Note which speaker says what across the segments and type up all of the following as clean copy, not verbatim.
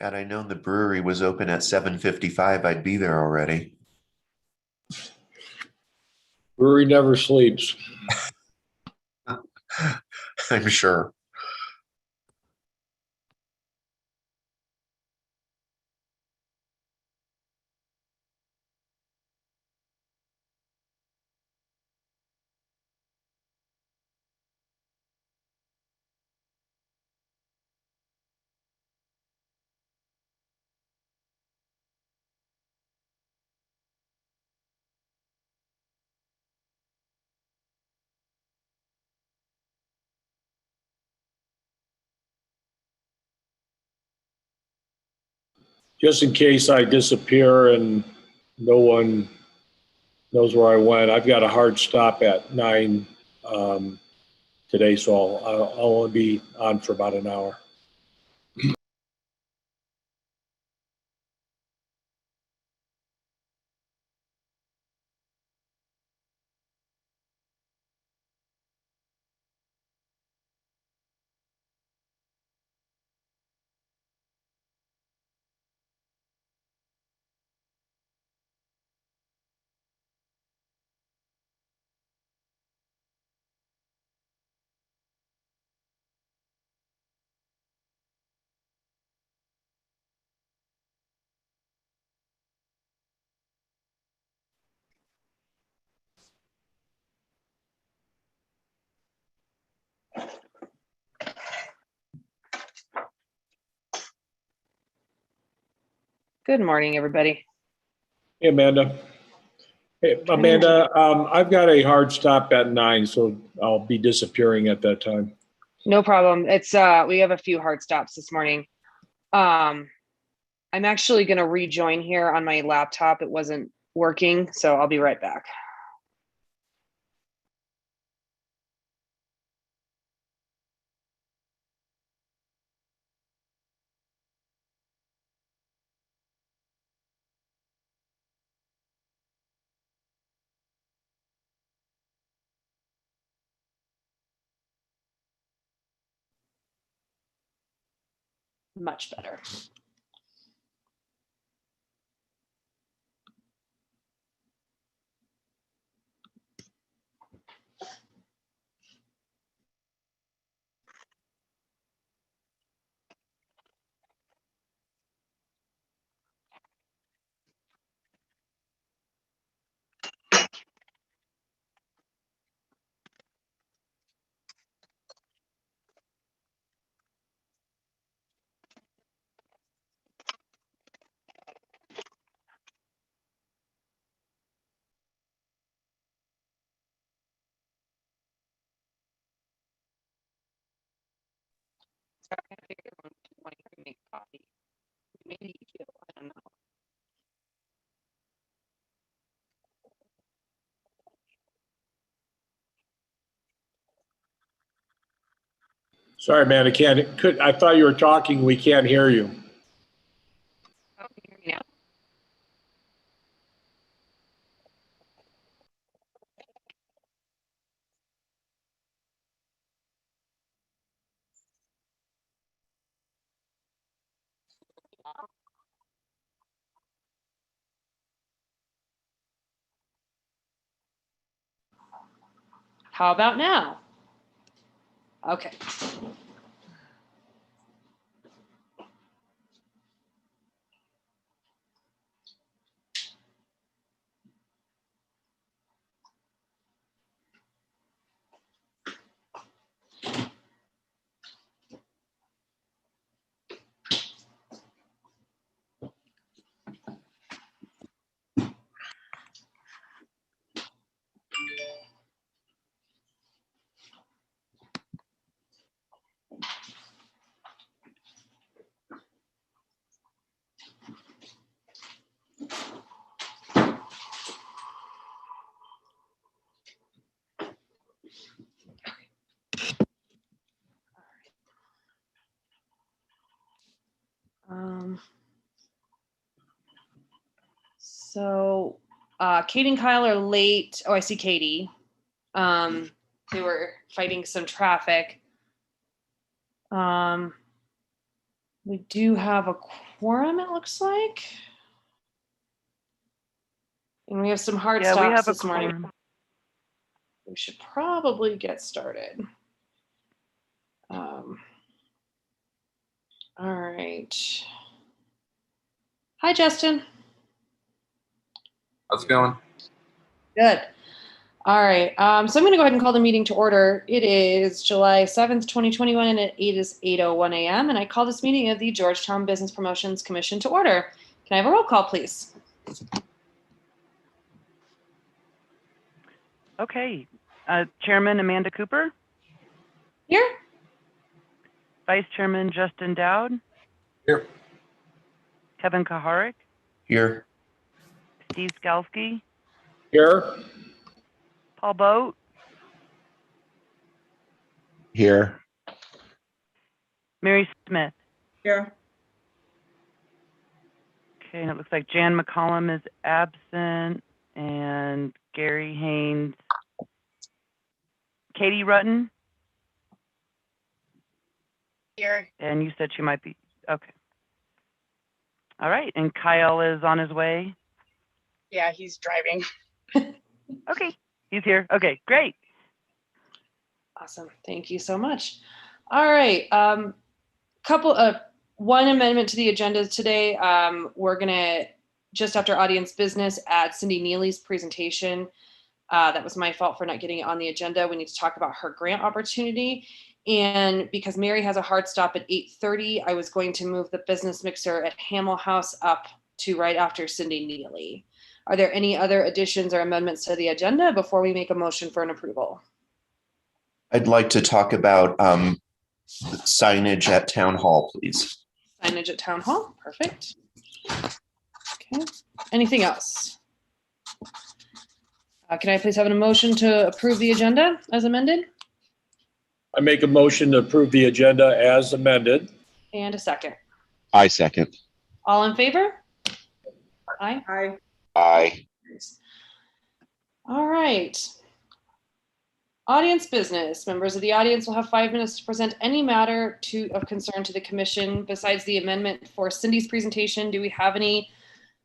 Speaker 1: Had I known the brewery was open at 7:55, I'd be there already.
Speaker 2: Brewery never sleeps.
Speaker 1: I'm sure.
Speaker 2: Just in case I disappear and no one knows where I went, I've got a hard stop at 9 today, so I'll only be on for about an hour.
Speaker 3: Good morning, everybody.
Speaker 2: Hey, Amanda. Hey, Amanda, I've got a hard stop at 9, so I'll be disappearing at that time.
Speaker 3: No problem. It's we have a few hard stops this morning. I'm actually going to rejoin here on my laptop. It wasn't working, so I'll be right back. Much better. Sorry, I figured when you make coffee, maybe you, I don't know.
Speaker 2: Sorry, man, I thought you were talking. We can't hear you.
Speaker 3: Oh, can you hear me now? How about now? Okay. So Kate and Kyle are late. Oh, I see Katie. They were fighting some traffic. We do have a quorum, it looks like. And we have some hard
Speaker 4: Yeah, we
Speaker 3: stops
Speaker 4: have a
Speaker 3: this morning.
Speaker 4: quorum.
Speaker 3: We should probably get started. All right. Hi, Justin.
Speaker 5: How's it going?
Speaker 3: Good. All right. So I'm going to go ahead and call the meeting to order. It is July 7th, 2021, and it is 8:01 a.m. And I call this meeting of the Georgetown Business Promotions Commission to order. Can I have a roll call, please?
Speaker 4: Okay. Chairman Amanda Cooper,
Speaker 3: Here.
Speaker 4: Vice Chairman Justin Dowd,
Speaker 5: Here.
Speaker 4: Kevin Kaharik,
Speaker 1: Here.
Speaker 4: Steve Skalski,
Speaker 2: Here?
Speaker 4: Paul Boat,
Speaker 6: Here.
Speaker 4: Mary Smith.
Speaker 7: Here.
Speaker 4: Okay, and it looks like Jan McCollum is absent, and Gary Haynes. Katie Rutten,
Speaker 7: Here.
Speaker 4: and you said she might be, okay. All right, and Kyle is on his way.
Speaker 7: Yeah, he's driving.
Speaker 4: Okay, he's here. Okay, great.
Speaker 3: Awesome. Thank you so much. All right. One amendment to the agenda today. We're going to, just after audience business, add Cindy Neely's presentation. That was my fault for not getting it on the agenda. We need to talk about her grant opportunity. And because Mary has a hard stop at 8:30, I was going to move the business mixer at Hamel House up to right after Cindy Neely. Are there any other additions or amendments to the agenda before we make a motion for an approval?
Speaker 1: I'd like to talk about signage at Town Hall, please.
Speaker 3: Signage at Town Hall. Perfect. Okay. Anything else? Can I please have a motion to approve the agenda as amended?
Speaker 2: I make a motion to approve the agenda as amended.
Speaker 3: And a second.
Speaker 6: I second.
Speaker 3: All in favor? Aye.
Speaker 7: Hi.
Speaker 6: Aye.
Speaker 3: All right. Audience business. Members of the audience will have 5 minutes to present any matter of concern to the commission. Besides the amendment for Cindy's presentation, do we have any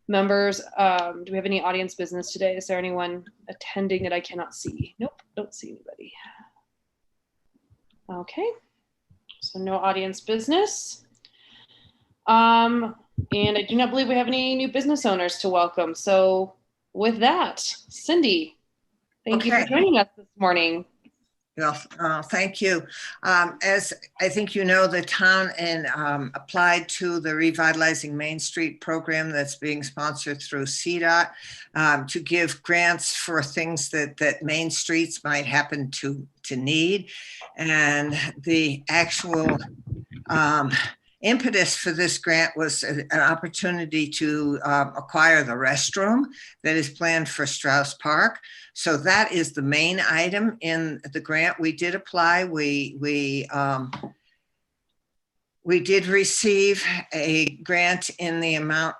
Speaker 3: members? Do we have any audience business today? Is there anyone attending that I cannot see? Nope, don't see anybody. Okay, so no audience business. And I do not believe we have any new business owners to welcome. So with that, Cindy, thank you for
Speaker 5: Okay.
Speaker 3: joining us this morning.
Speaker 5: Well, thank you. As I think you know, the town applied to the Revitalizing Main Street program that's being sponsored through CDOT to give grants for things that main streets might happen to need. And the actual impetus for this grant was an opportunity to acquire the restroom that is planned for Strauss Park. So that is the main item in the grant. We did apply. We did receive a grant in the amount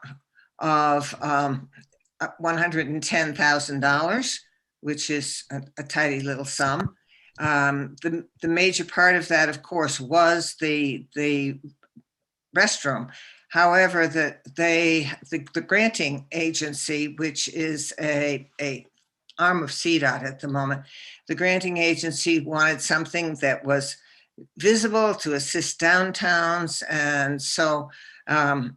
Speaker 5: of $110,000, which is a tidy little sum. The major part of that, of course, was the restroom. However, the granting agency, which is a arm of CDOT at the moment, the granting agency wanted something that was visible to assist downtowns. And so Kent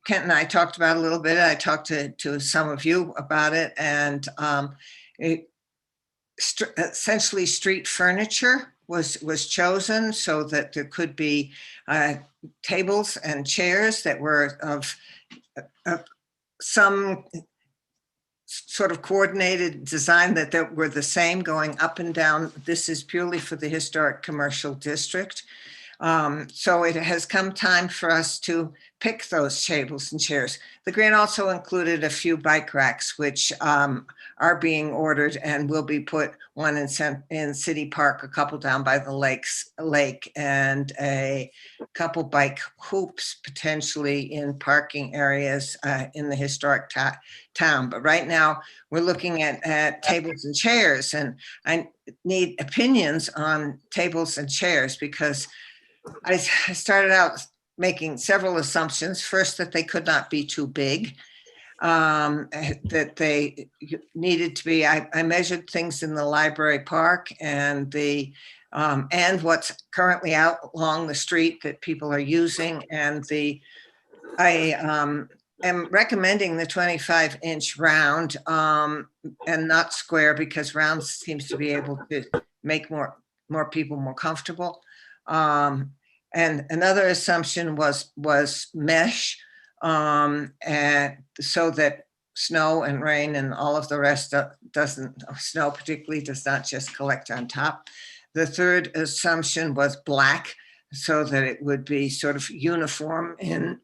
Speaker 5: and I talked about it a little bit. I talked to some of you about it, and essentially street furniture was chosen so that there could be tables and chairs that were of some sort of coordinated design that were the same going up and down. This is purely for the historic commercial district. So it has come time for us to pick those tables and chairs. The grant also included a few bike racks, which are being ordered and will be put, one in City Park, a couple down by the lake, and a couple bike hoops potentially in parking areas in the historic town. But right now we're looking at tables and chairs, and I need opinions on tables and chairs because I started out making several assumptions. First, that they could not be too big, that they needed to be, I measured things in the library park and and what's currently out along the street that people are using. And I am recommending the 25-inch round and not square, because round seems to be able to make more people more comfortable. And another assumption was mesh, and so that snow and rain and all of the rest snow particularly does not just collect on top. The third assumption was black, so that it would be sort of uniform in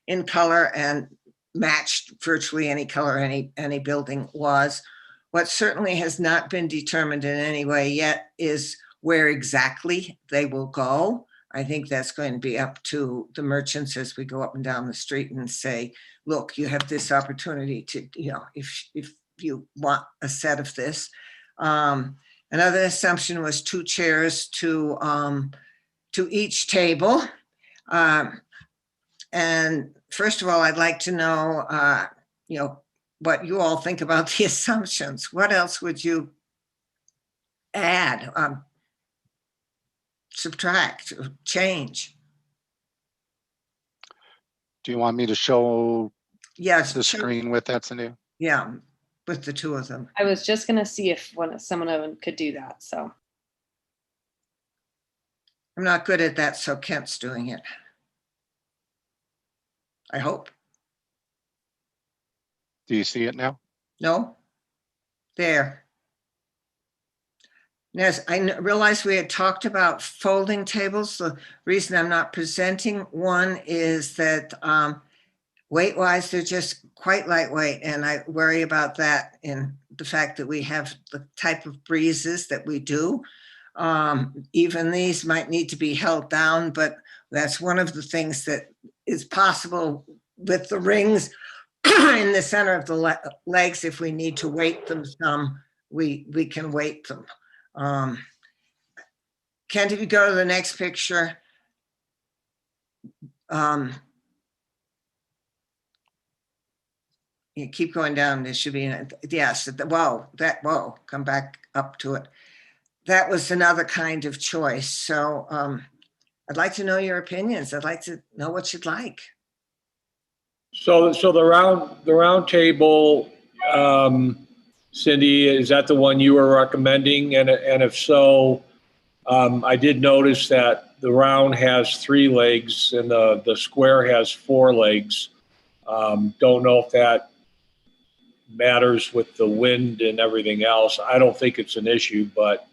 Speaker 5: in color and matched virtually any color any building was. What certainly has not been determined in any way yet is where exactly they will go. I think that's going to be up to the merchants as we go up and down the street and say, look, you have this opportunity to, if you want a set of this. Another assumption was 2 chairs to each table. And first of all, I'd like to know, what you all think about the assumptions. What else would you add? Subtract, change?
Speaker 8: Do you want me to show
Speaker 5: Yes.
Speaker 8: the
Speaker 5: sure.
Speaker 8: screen with that, Cindy?
Speaker 5: Yeah, with the 2 of them.
Speaker 3: I was just going to see if someone of them could do that. So
Speaker 5: I'm not good at that, so Kent's doing it. I hope.
Speaker 8: Do you see it now?
Speaker 5: No? There. Yes, I realized we had talked about folding tables. The reason I'm not presenting one is that weight-wise, they're just quite lightweight, and I worry about that in the fact that we have the type of breezes that we do. Even these might need to be held down, but that's one of the things that is possible with the rings in the center of the legs. If we need to weight them some, we can weight them. Kent, if you go to the next picture. You keep going down, there should be, yes, whoa, come back up to it. That was another kind of choice. So I'd like to know your opinions. I'd like to know what you'd like.
Speaker 2: So the round table, Cindy, is that the one you were recommending? And if so, I did notice that the round has 3 legs and the square has 4 legs. Don't know if that matters with the wind and everything else. I don't think it's an issue, but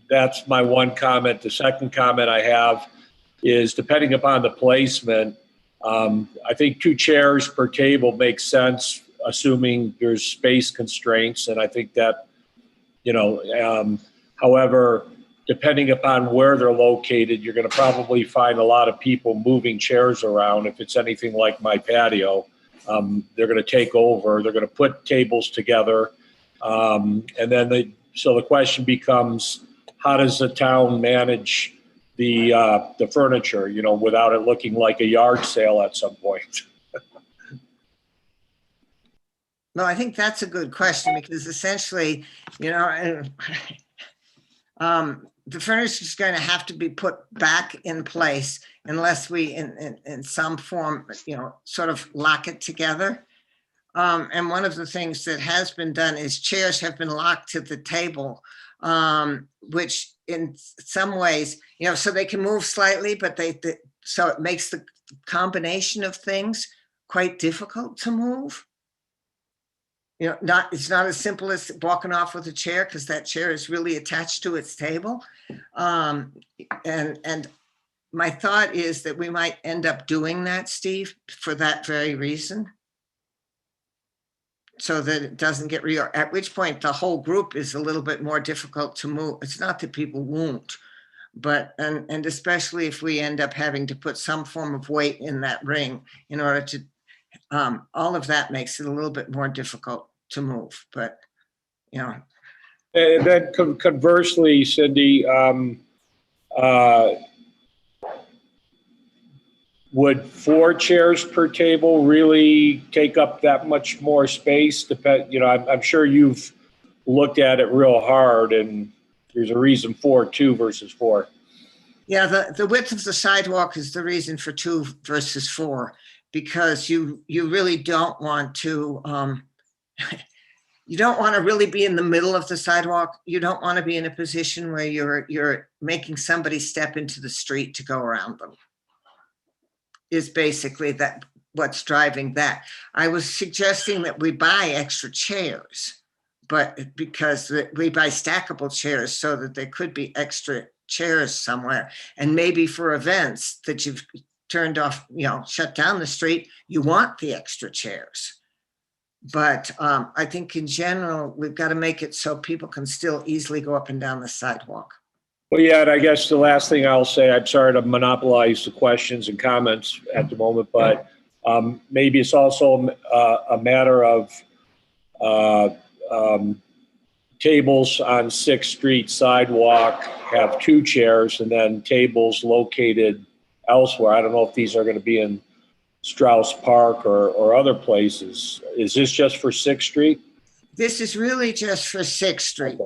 Speaker 2: that's my one comment. The second comment I have is, depending upon the placement, I think 2 chairs per table makes sense, assuming there's space constraints. And I think that, however, depending upon where they're located, you're going to probably find a lot of people moving chairs around. If it's anything like my patio, they're going to take over. They're going to put tables together. And then so the question becomes, how does the town manage the furniture, without it looking like a yard sale at some point?
Speaker 5: No, I think that's a good question, because essentially, the furniture is going to have to be put back in place unless we, in some form, sort of lock it together. And one of the things that has been done is chairs have been locked to the table, which in some ways, so they can move slightly, but so it makes the combination of things quite difficult to move. It's not as simple as walking off with a chair, because that chair is really attached to its table. And my thought is that we might end up doing that, Steve, for that very reason. So that it doesn't get at which point the whole group is a little bit more difficult to move. It's not that people won't, but, and especially if we end up having to put some form of weight in that ring in order to, all of that makes it a little bit more difficult to move, but,
Speaker 2: And then conversely, Cindy, would 4 chairs per table really take up that much more space? I'm sure you've looked at it real hard, and there's a reason for 2 versus 4.
Speaker 5: Yeah, the width of the sidewalk is the reason for 2 versus 4, because you really don't want to, you don't want to really be in the middle of the sidewalk. You don't want to be in a position where you're making somebody step into the street to go around them. Is basically what's driving that. I was suggesting that we buy extra chairs, but because we buy stackable chairs so that there could be extra chairs somewhere, and maybe for events that you've turned off, shut down the street, you want the extra chairs. But I think in general, we've got to make it so people can still easily go up and down the sidewalk.
Speaker 2: Well, yeah, and I guess the last thing I'll say, I'm sorry to monopolize the questions and comments at the moment, but maybe it's also a matter of tables on 6th Street sidewalk have 2 chairs, and then tables located elsewhere. I don't know if these are going to be in Strauss Park or other places. Is this just for 6th Street?
Speaker 5: This is really just for 6th Street,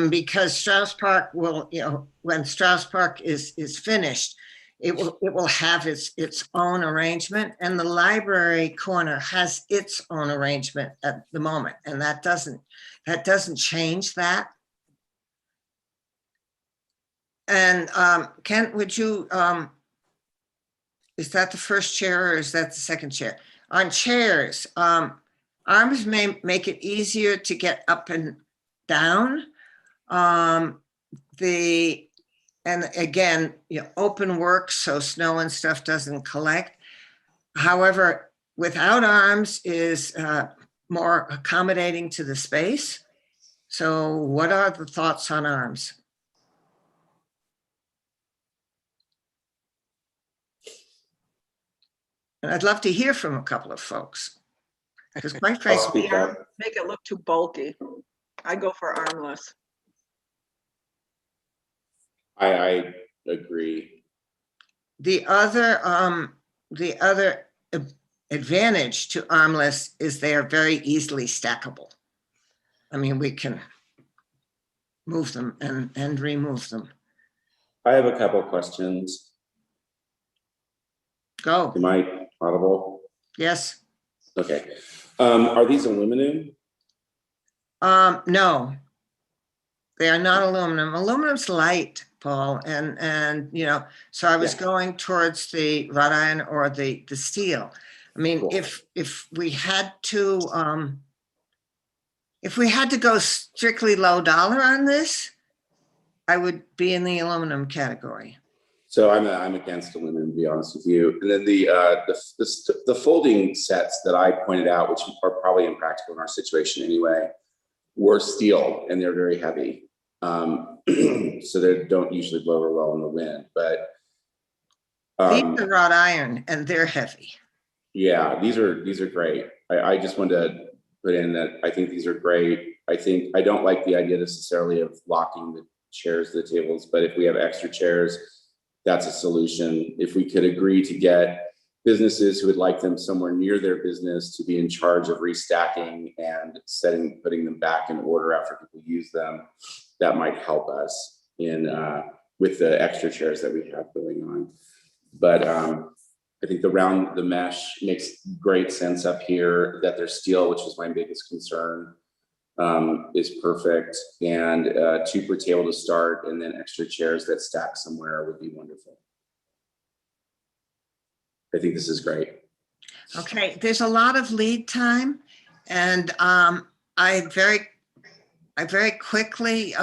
Speaker 5: because Strauss Park will, when Strauss Park is finished, it will have its own arrangement, and the library corner has its own arrangement at the moment, and that doesn't change that. And Kent, would you, is that the first chair or is that the second chair? On chairs, arms may make it easier to get up and down. And again, open work, so snow and stuff doesn't collect. However, without arms is more accommodating to the space. So what are the thoughts on arms? And I'd love to hear from a couple of folks. Because quite frankly,
Speaker 7: Make it look too bulky. I go for armless.
Speaker 9: I agree.
Speaker 5: The other advantage to armless is they are very easily stackable. I mean, we can move them and remove them.
Speaker 9: I have a couple of questions.
Speaker 5: Go.
Speaker 9: Am I audible?
Speaker 5: Yes.
Speaker 9: Okay. Are these aluminum?
Speaker 5: No, they are not aluminum. Aluminum's light, Paul, and so I was
Speaker 9: Yeah.
Speaker 5: going towards the wrought iron or the steel. I mean,
Speaker 9: Cool.
Speaker 5: if we had to go strictly low dollar on this, I would be in the aluminum category.
Speaker 9: So I'm against aluminum, to be honest with you. And then the folding sets that I pointed out, which are probably impractical in our situation anyway, were steel and they're very heavy. So they don't usually blow over well in the wind. But
Speaker 5: These are wrought iron and they're heavy.
Speaker 9: yeah, these are great. I just wanted to put in that I think these are great. I don't like the idea necessarily of locking the chairs to the tables, but if we have extra chairs, that's a solution. If we could agree to get businesses who would like them somewhere near their business to be in charge of restacking and putting them back in order after people use them, that might help us in with the extra chairs that we have going on. But I think the mesh makes great sense up here. That they're steel, which was my biggest concern, is perfect. And 2 per table to start, and then extra chairs that stack somewhere would be wonderful. I think this is great.
Speaker 5: Okay, there's a lot of lead time, and I very quickly,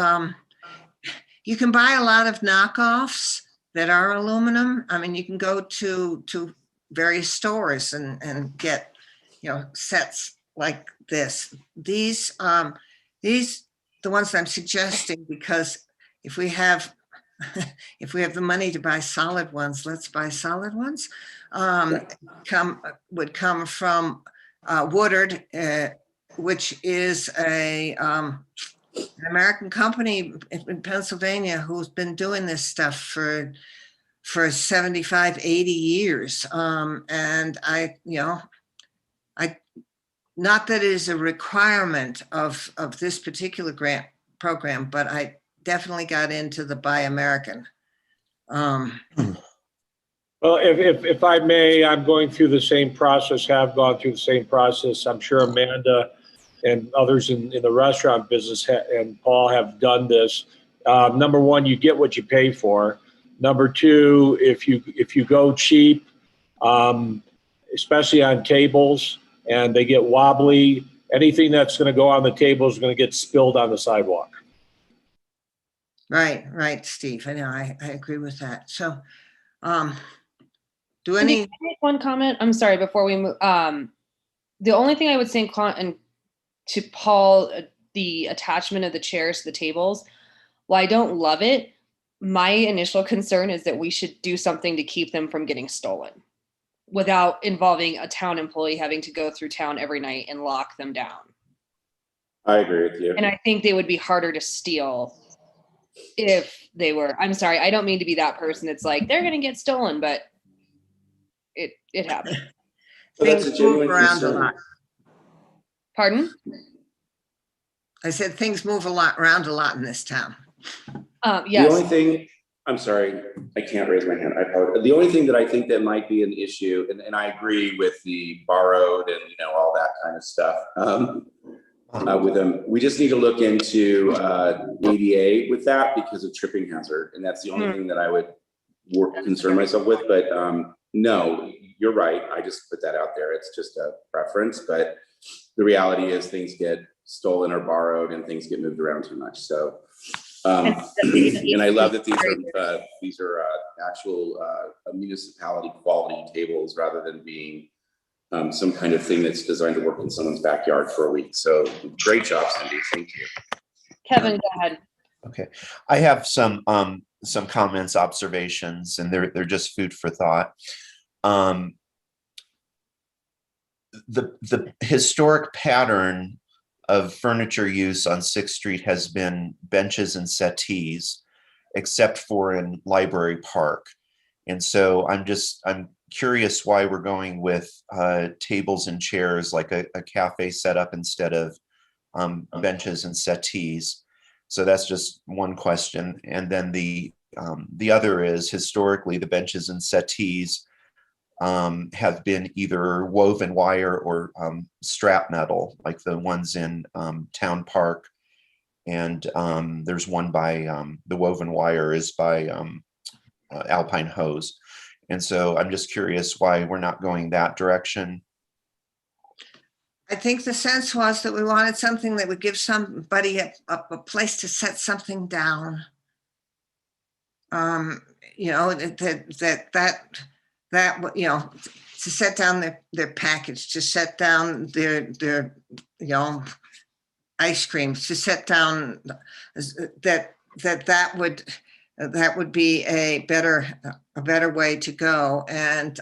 Speaker 5: you can buy a lot of knockoffs that are aluminum. I mean, you can go to various stores and get, sets like this. These, the ones I'm suggesting, because if we have the money to buy solid ones, let's buy solid ones. Would come from Woodard, which is an American company in Pennsylvania who's been doing this stuff for 75, 80 years. And not that it is a requirement of this particular grant program, but I definitely got into the Buy American.
Speaker 2: Well, if I may, I'm going through the same process, have gone through the same process. I'm sure Amanda and others in the restaurant business and Paul have done this. Number one, you get what you pay for. Number two, if you go cheap, especially on tables, and they get wobbly, anything that's going to go on the table is going to get spilled on the sidewalk.
Speaker 5: Right, Steve. I know, I agree with that. So, do
Speaker 3: Cindy,
Speaker 5: any?
Speaker 3: can I make one comment? I'm sorry, before we move. The only thing I would say and to Paul, the attachment of the chairs to the tables, while I don't love it, my initial concern is that we should do something to keep them from getting stolen without involving a town employee having to go through town every night and lock them down.
Speaker 9: I agree with you.
Speaker 3: And I think they would be harder to steal if they were. I'm sorry, I don't mean to be that person. It's like they're going to get stolen, but it happened.
Speaker 9: So that's a
Speaker 5: Things move
Speaker 9: genuine
Speaker 5: around a
Speaker 9: concern.
Speaker 5: lot.
Speaker 3: Pardon?
Speaker 5: I said things move around a lot in this town.
Speaker 3: Yes.
Speaker 9: The only thing, I'm sorry, I can't raise my hand. I apologize. The only thing that I think that might be an issue, and I agree with the borrowed and all that kind of stuff with them. We just need to look into ADA with that because of tripping hazard, and that's the only thing that I would concern myself with. But no, you're right. I just put that out there. It's just a preference, but the reality is things get stolen or borrowed and things get moved around too much. So, and I love that these are actual municipality quality tables rather than being some kind of thing that's designed to work in someone's backyard for a week. So great job, Cindy. Thank you.
Speaker 3: Kevin, go ahead.
Speaker 1: Okay, I have some comments, observations, and they're just food for thought. The historic pattern of furniture use on 6th Street has been benches and settees. except for in Library Park. And so I'm curious why we're going with tables and chairs, like a cafe setup instead of benches and settees. So that's just one question. And then the other is, historically, the benches and settees have been either woven wire or strap metal, like the ones in Town Park. And there's one by the woven wire is by Alpine Hose. And so I'm just curious why we're not going that direction.
Speaker 5: I think the sense was that we wanted something that would give somebody a place to set something down. You know, that you know, to set down their package, to set down their you know, ice cream, to set down that would be a better way to go. And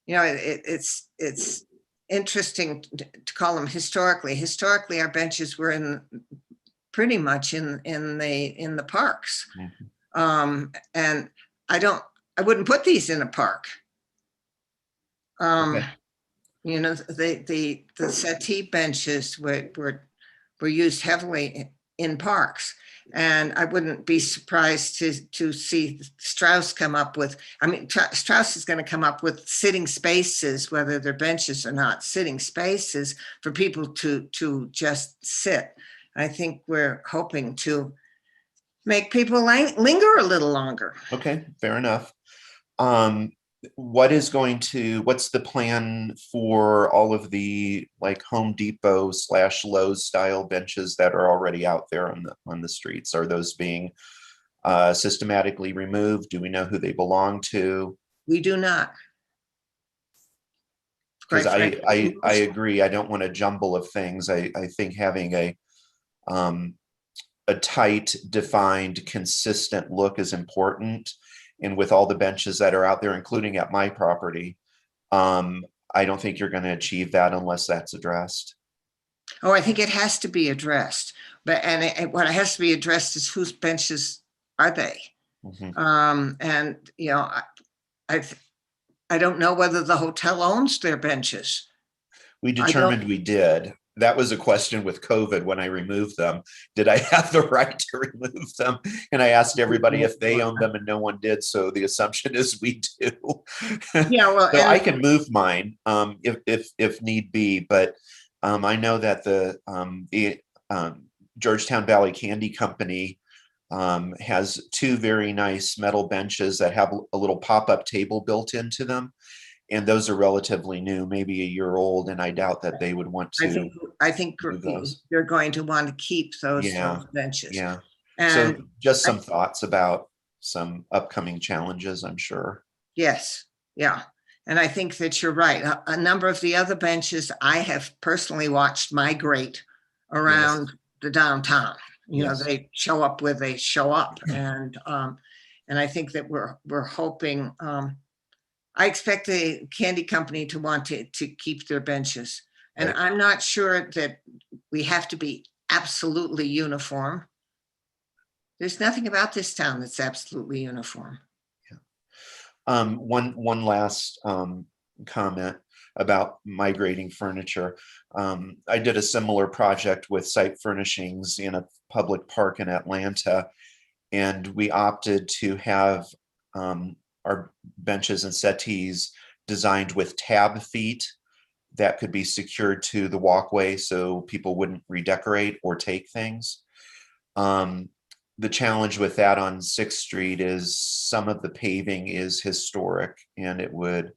Speaker 5: you know, it's interesting to call them historically. Historically, our benches were pretty much in the parks.
Speaker 1: Mhm.
Speaker 5: And I wouldn't put these in a park.
Speaker 1: Okay.
Speaker 5: You know, the settee benches were used heavily in parks. And I wouldn't be surprised to see Strauss come up with, I mean, Strauss is going to come up with sitting spaces, whether they're benches or not, sitting spaces for people to just sit. I think we're hoping to make people linger a little longer.
Speaker 1: Okay, fair enough. What's the plan for all of the like Home Depot / Lowe's style benches that are already out there on the streets? Are those being systematically removed? Do we know who they belong to?
Speaker 5: We do not.
Speaker 1: Because
Speaker 5: Quite frankly,
Speaker 1: I agree. I don't want a jumble of things. I think having a tight, defined, consistent look is important. And with all the benches that are out there, including at my property, I don't think you're going to achieve that unless that's addressed.
Speaker 5: Oh, I think it has to be addressed. But what has to be addressed is whose benches are they?
Speaker 1: Mhm.
Speaker 5: And you know, I don't know whether the hotel owns their benches.
Speaker 1: We
Speaker 5: I don't-
Speaker 1: determined we did. That was a question with COVID when I removed them. Did I have the right to remove them? And I asked everybody if they owned them, and no one did. So the assumption is we do.
Speaker 5: Yeah, well,
Speaker 1: So I
Speaker 5: and-
Speaker 1: can move mine if need be, but I know that the Georgetown Valley Candy Company has two very nice metal benches that have a little pop-up table built into them. And those are relatively new, maybe a year old, and I doubt that they would want to.
Speaker 5: I think
Speaker 1: move those.
Speaker 5: you're going to want to keep those
Speaker 1: Yeah,
Speaker 5: benches.
Speaker 1: Yeah.
Speaker 5: And
Speaker 1: So just some thoughts about some upcoming challenges, I'm sure.
Speaker 5: yes, yeah. And I think that you're right. A number of the other benches I have personally watched migrate around the downtown. You know,
Speaker 1: Yes.
Speaker 5: they show up where they show up. And I think that we're hoping, I expect the candy company to want to keep their benches. And
Speaker 1: Right.
Speaker 5: I'm not sure that we have to be absolutely uniform. There's nothing about this town that's absolutely uniform.
Speaker 1: One last comment about migrating furniture. I did a similar project with Site Furnishings in a public park in Atlanta, and we opted to have our benches and settees designed with tab feet that could be secured to the walkway so people wouldn't redecorate or take things. The challenge with that on 6th Street is some of the paving is historic, and it would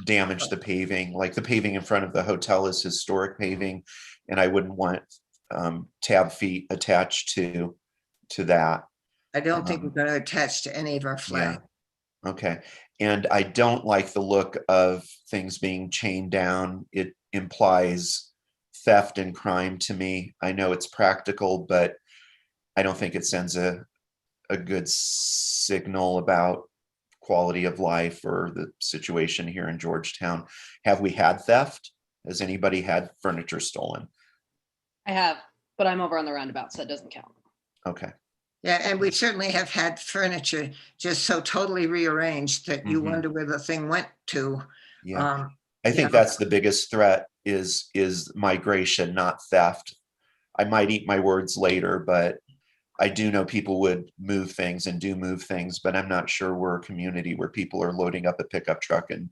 Speaker 1: damage the paving. Like the paving in front of the hotel is historic paving, and I wouldn't want tab feet attached to that.
Speaker 5: I don't think we're going to attach to any of our flags.
Speaker 1: Okay. And I don't like the look of things being chained down. It implies theft and crime to me. I know it's practical, but I don't think it sends a good signal about quality of life or the situation here in Georgetown. Have we had theft? Has anybody had furniture stolen?
Speaker 3: I have, but I'm over on the roundabout, so it doesn't count.
Speaker 1: Okay.
Speaker 5: Yeah, and we certainly have had furniture just so totally rearranged that you
Speaker 1: Mhm.
Speaker 5: wonder where the thing went to.
Speaker 1: Yeah. I think
Speaker 5: yeah.
Speaker 1: that's the biggest threat is migration, not theft. I might eat my words later, but I do know people would move things and do move things, but I'm not sure we're a community where people are loading up a pickup truck and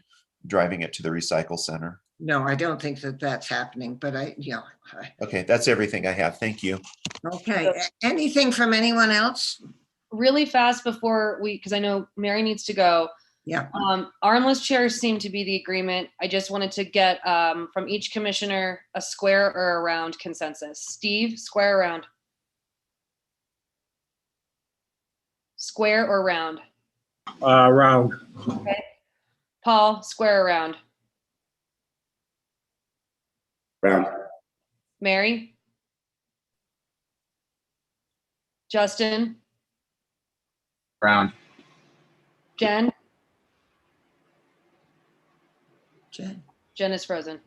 Speaker 1: driving it to the recycle center.
Speaker 5: No, I don't think that that's happening, but
Speaker 1: Okay, that's everything I have. Thank you.
Speaker 5: okay. Anything from anyone else?
Speaker 3: Really fast before because I know Mary needs to go.
Speaker 5: Yeah.
Speaker 3: Armless chairs seem to be the agreement. I just wanted to get from each commissioner a square or a round consensus. Steve, square or round? Square or round?
Speaker 2: Round.
Speaker 3: Okay. Paul, square or round?
Speaker 9: Round.
Speaker 3: Mary? Justin?
Speaker 10: Round.
Speaker 3: Jen?
Speaker 5: Jen?
Speaker 3: Jen is frozen.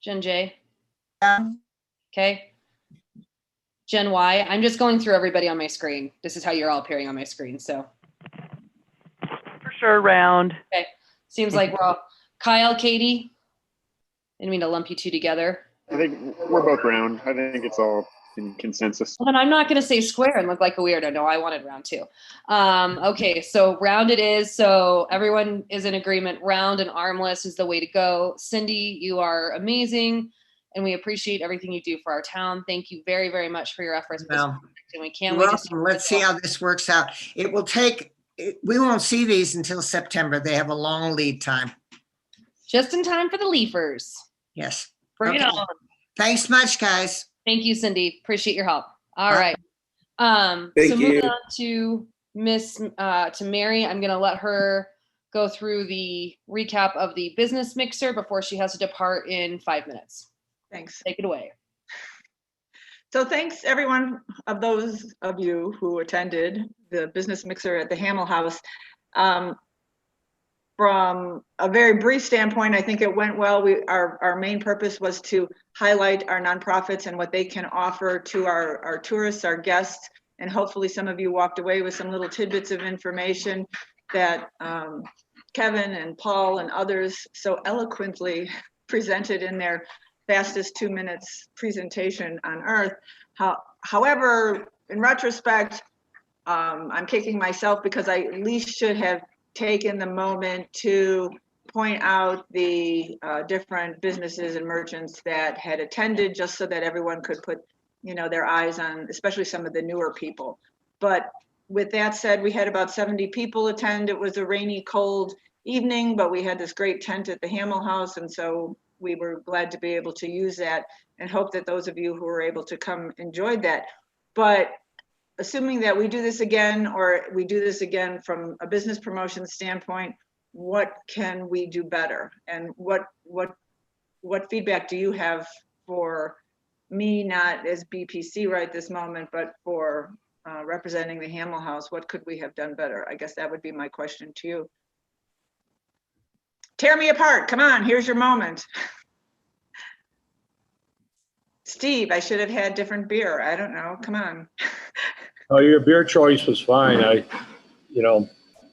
Speaker 3: Jen J?
Speaker 5: Yeah.
Speaker 3: Okay. Jen Y. I'm just going through everybody on my screen. This is how you're all appearing on my screen. So
Speaker 4: For sure, round.
Speaker 3: seems like we're all Kyle, Katie. Didn't mean to lump you two together.
Speaker 10: I think we're both round. I think it's all in consensus.
Speaker 3: Well, then I'm not going to say square and look like a weirdo. No, I wanted round two. Okay, so round it is. So everyone is in agreement. Round and armless is the way to go. Cindy, you are amazing, and we appreciate everything you do for our town. Thank you very, very much for your efforts. with this
Speaker 5: Well,
Speaker 3: project, and we can't
Speaker 5: You're
Speaker 3: wait to see.
Speaker 5: welcome. Let's see how this works out. It will take, we won't see these until September. They have a long lead time.
Speaker 3: Just in time for the leafers.
Speaker 5: Yes.
Speaker 3: Bring it
Speaker 5: Okay.
Speaker 3: on.
Speaker 5: Thanks much, guys.
Speaker 3: Thank you, Cindy. Appreciate your help. All
Speaker 5: Bye.
Speaker 3: right.
Speaker 9: Thank
Speaker 3: So moving
Speaker 9: you.
Speaker 3: on to Mary, I'm going to let her go through the recap of the business mixer before she has to depart in 5 minutes.
Speaker 7: Thanks.
Speaker 3: Take it away.
Speaker 7: So thanks everyone of those of you who attended the business mixer at the Hamel House. From a very brief standpoint, I think it went well. Our main purpose was to highlight our nonprofits and what they can offer to our tourists, our guests, and hopefully some of you walked away with some little tidbits of information that Kevin and Paul and others so eloquently presented in their fastest 2 minutes presentation on earth. However, in retrospect, I'm kicking myself because I at least should have taken the moment to point out the different businesses and merchants that had attended, just so that everyone could put, their eyes on, especially some of the newer people. But with that said, we had about 70 people attend. It was a rainy, cold evening, but we had this great tent at the Hamel House, and so we were glad to be able to use that, and hope that those of you who were able to come enjoyed that. But assuming that we do this again, or we do this again from a business promotion standpoint, what can we do better? And what feedback do you have for me, not as BPC right this moment, but for representing the Hamel House? What could we have done better? I guess that would be my question to you. Tear me apart. Come on, here's your moment. Steve, I should have had different beer. I don't know. Come on.
Speaker 2: Oh, your beer choice was fine. I,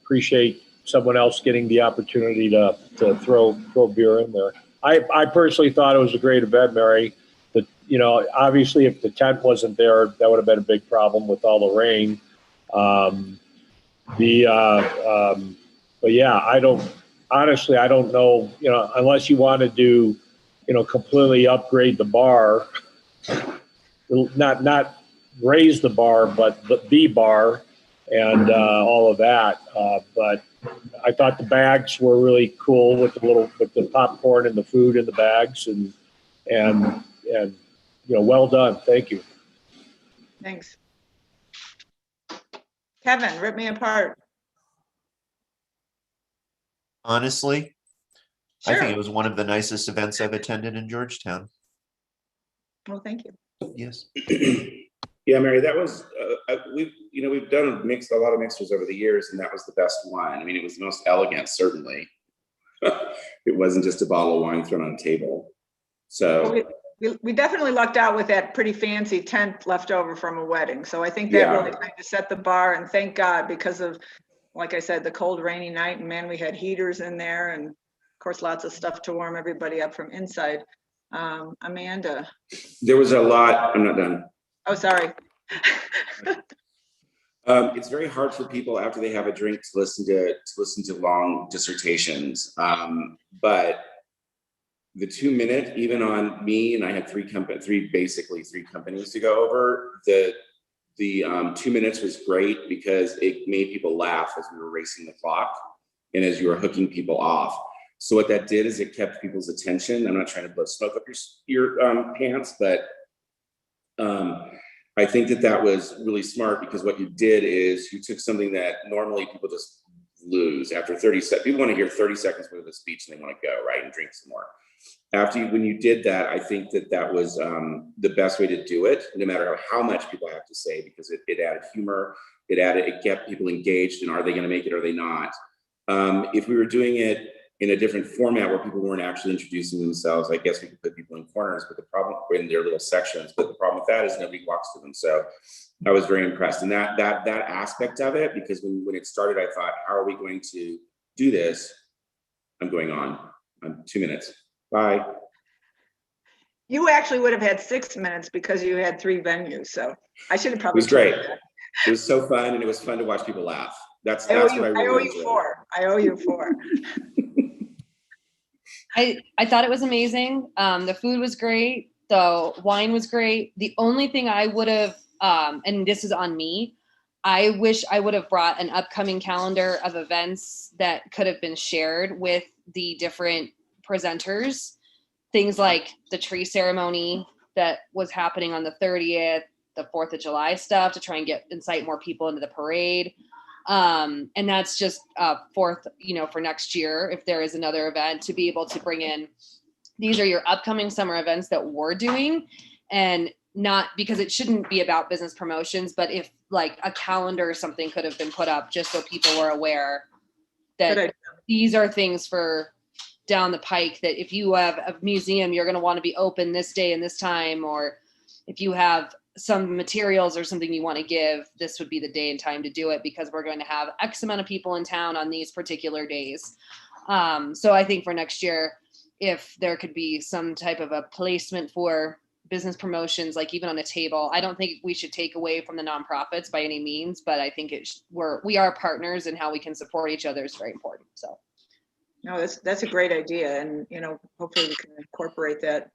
Speaker 2: appreciate someone else getting the opportunity to throw beer in there. I personally thought it was a great event, Mary. But, obviously if the tent wasn't there, that would have been a big problem with all the rain. But yeah, I don't know, unless you want to do, completely upgrade the bar, not raise the bar, but the bar and all of that. But I thought the bags were really cool with the popcorn and the food in the bags, and well done. Thank you.
Speaker 7: Thanks. Kevin, rip me apart.
Speaker 1: Honestly, I
Speaker 7: Sure.
Speaker 1: think it was one of the nicest events I've attended in Georgetown.
Speaker 7: Well, thank you.
Speaker 1: Yes.
Speaker 9: Yeah, Mary, that was, we've done a lot of mixers over the years, and that was the best one. I mean, it was the most elegant, certainly. It wasn't just a bottle of wine thrown on a table. So,
Speaker 7: We definitely lucked out with that pretty fancy tent left over from a wedding. So I think that
Speaker 9: Yeah.
Speaker 7: really kind of set the bar, and thank God, because of, like I said, the cold rainy night, and man, we had heaters in there, and of course, lots of stuff to warm everybody up from inside. Amanda,
Speaker 9: There was a lot, I'm not done.
Speaker 7: oh, sorry.
Speaker 9: It's very hard for people after they have a drink to listen to long dissertations. But the 2 minute, even on me, and I had basically three companies to go over, the 2 minutes was great because it made people laugh as we were racing the clock and as you were hooking people off. So what that did is it kept people's attention. I'm not trying to blow smoke up your pants, but I think that was really smart, because what you did is you took something that normally people just lose after 30 seconds. People want to hear 30 seconds worth of speech and they want to go, right, and drink some more. When you did that, I think that was the best way to do it, no matter how much people have to say, because it added humor, it kept people engaged, and are they going to make it, or are they not? If we were doing it in a different format where people weren't actually introducing themselves, I guess we could put people in corners, but the problem in their little sections, but the problem with that is nobody walks to them. So I was very impressed. And that aspect of it, because when it started, I thought, how are we going to do this? I'm going on. 2 minutes. Bye.
Speaker 7: You actually would have had 6 minutes because you had 3 venues. So I should have
Speaker 9: It
Speaker 7: probably.
Speaker 9: was great. It was so fun, and it was fun to watch people laugh. That's what I really
Speaker 7: owe
Speaker 9: enjoyed.
Speaker 7: you 4. I owe you 4.
Speaker 3: I thought it was amazing. The food was great. The wine was great. The only thing I would have, and this is on me, I wish I would have brought an upcoming calendar of events that could have been shared with the different presenters. Things like the tree ceremony that was happening on the 30th, the 4th of July stuff to try and incite more people into the parade. And that's just fourth, for next year, if there is another event, to be able to bring in, these are your upcoming summer events that we're doing, and not because it shouldn't be about business promotions, but if like a calendar or something could have been put up just so people were aware that these are things for down the pike, that if you have a museum, you're going to want to be open this day and this time, or if you have some materials or something you want to give, this would be the day and time to do it, because we're going to have X amount of people in town on these particular days. So I think for next year, if there could be some type of a placement for business promotions, like even on a table, I don't think we should take away from the nonprofits by any means, but I think we are partners, and how we can support each other is very important. So.
Speaker 7: No, that's a great idea. And, hopefully we can incorporate that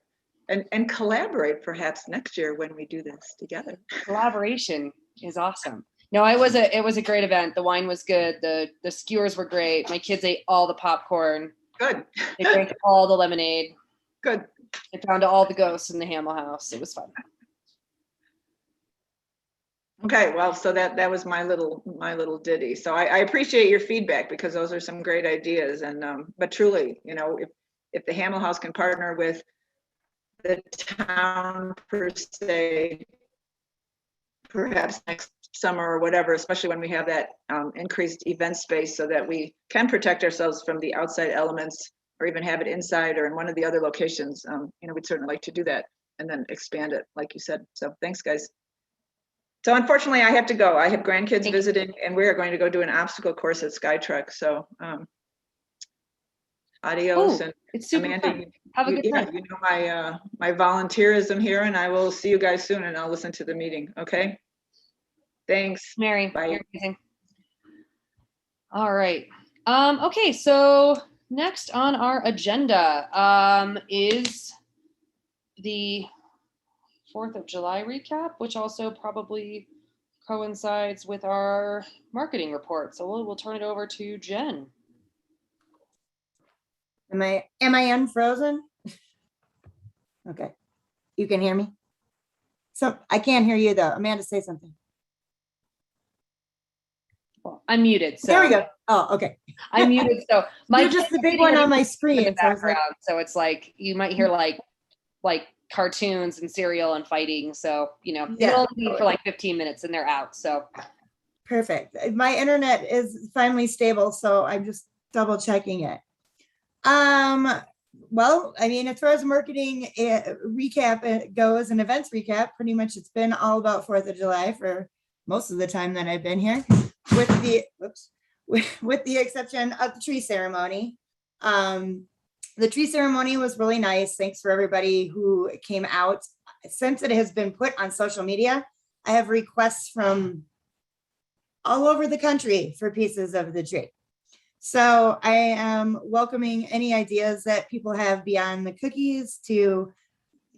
Speaker 7: and collaborate perhaps next year when we do this together.
Speaker 3: Collaboration is awesome. No, it was a great event. The wine was good. The skewers were great. My kids ate all the popcorn.
Speaker 7: Good.
Speaker 3: They drank all the lemonade.
Speaker 7: Good.
Speaker 3: They found all the ghosts in the Hamill house. It was fun.
Speaker 7: Okay, well, so that was my little ditty. So I appreciate your feedback, because those are some great ideas. And but truly, if the Hamill House can partner with the town per se, perhaps next summer or whatever, especially when we have that increased event space, so that we can protect ourselves from the outside elements, or even have it inside or in one of the other locations, we'd certainly like to do that and then expand it, like you said. So thanks, guys. So unfortunately, I have to go. I have grandkids visiting, and we are going to go do an obstacle course at Skytrek. So adios. And
Speaker 3: it's super
Speaker 7: Amanda,
Speaker 3: fun. Have a good time.
Speaker 7: you know my volunteerism here, and I will see you guys soon, and I'll listen to the meeting. Okay. Thanks.
Speaker 3: Mary,
Speaker 7: Bye.
Speaker 3: you're amazing. All right. Okay, so next on our agenda is the 4th of July recap, which also probably coincides with our marketing report. So we'll turn it over to Jen.
Speaker 11: Am I unfrozen? Okay. You can hear me? So I can't hear you though. Amanda, say something.
Speaker 3: Well, I'm muted. So
Speaker 11: there we go. Oh, okay.
Speaker 3: I'm muted. So
Speaker 11: you're just the big one on my screen.
Speaker 3: In the background. So it's like you might hear like cartoons and cereal and fighting. So, it'll only be for like 15 minutes and they're out. So
Speaker 11: perfect. My internet is finally stable, so I'm just double checking it. Well, I mean, as far as marketing recap goes and events recap, pretty much it's been all about 4th of July for most of the time that I've been here, with the with the exception of the tree ceremony. The tree ceremony was really nice. Thanks for everybody who came out. Since it has been put on social media, I have requests from all over the country for pieces of the tree. So I am welcoming any ideas that people have beyond the cookies to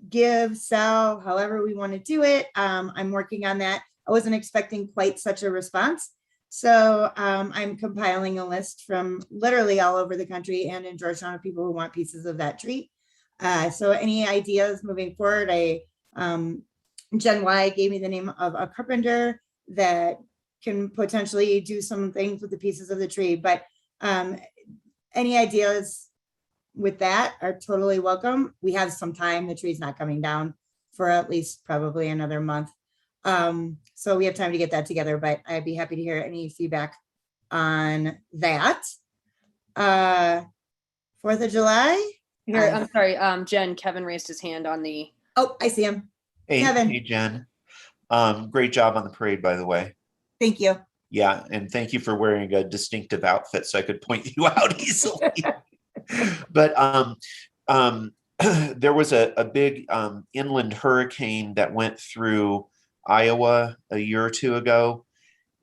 Speaker 11: give, sell, however we want to do it. I'm working on that. I wasn't expecting quite such a response. So I'm compiling a list from literally all over the country and in Georgetown of people who want pieces of that tree. So any ideas moving forward? Jen Y gave me the name of a carpenter that can potentially do some things with the pieces of the tree, but any ideas with that are totally welcome. We have some time. The tree's not coming down for at least probably another month. So we have time to get that together, but I'd be happy to hear any feedback on that. 4th of July.
Speaker 3: Here, I'm sorry, Jen, Kevin raised his hand on the.
Speaker 11: Oh, I see him.
Speaker 1: Hey,
Speaker 11: Kevin.
Speaker 1: hey, Jen. Great job on the parade, by the way.
Speaker 11: Thank you.
Speaker 1: Yeah, and thank you for wearing a distinctive outfit so I could point you out easily. But there was a big inland hurricane that went through Iowa a year or two ago,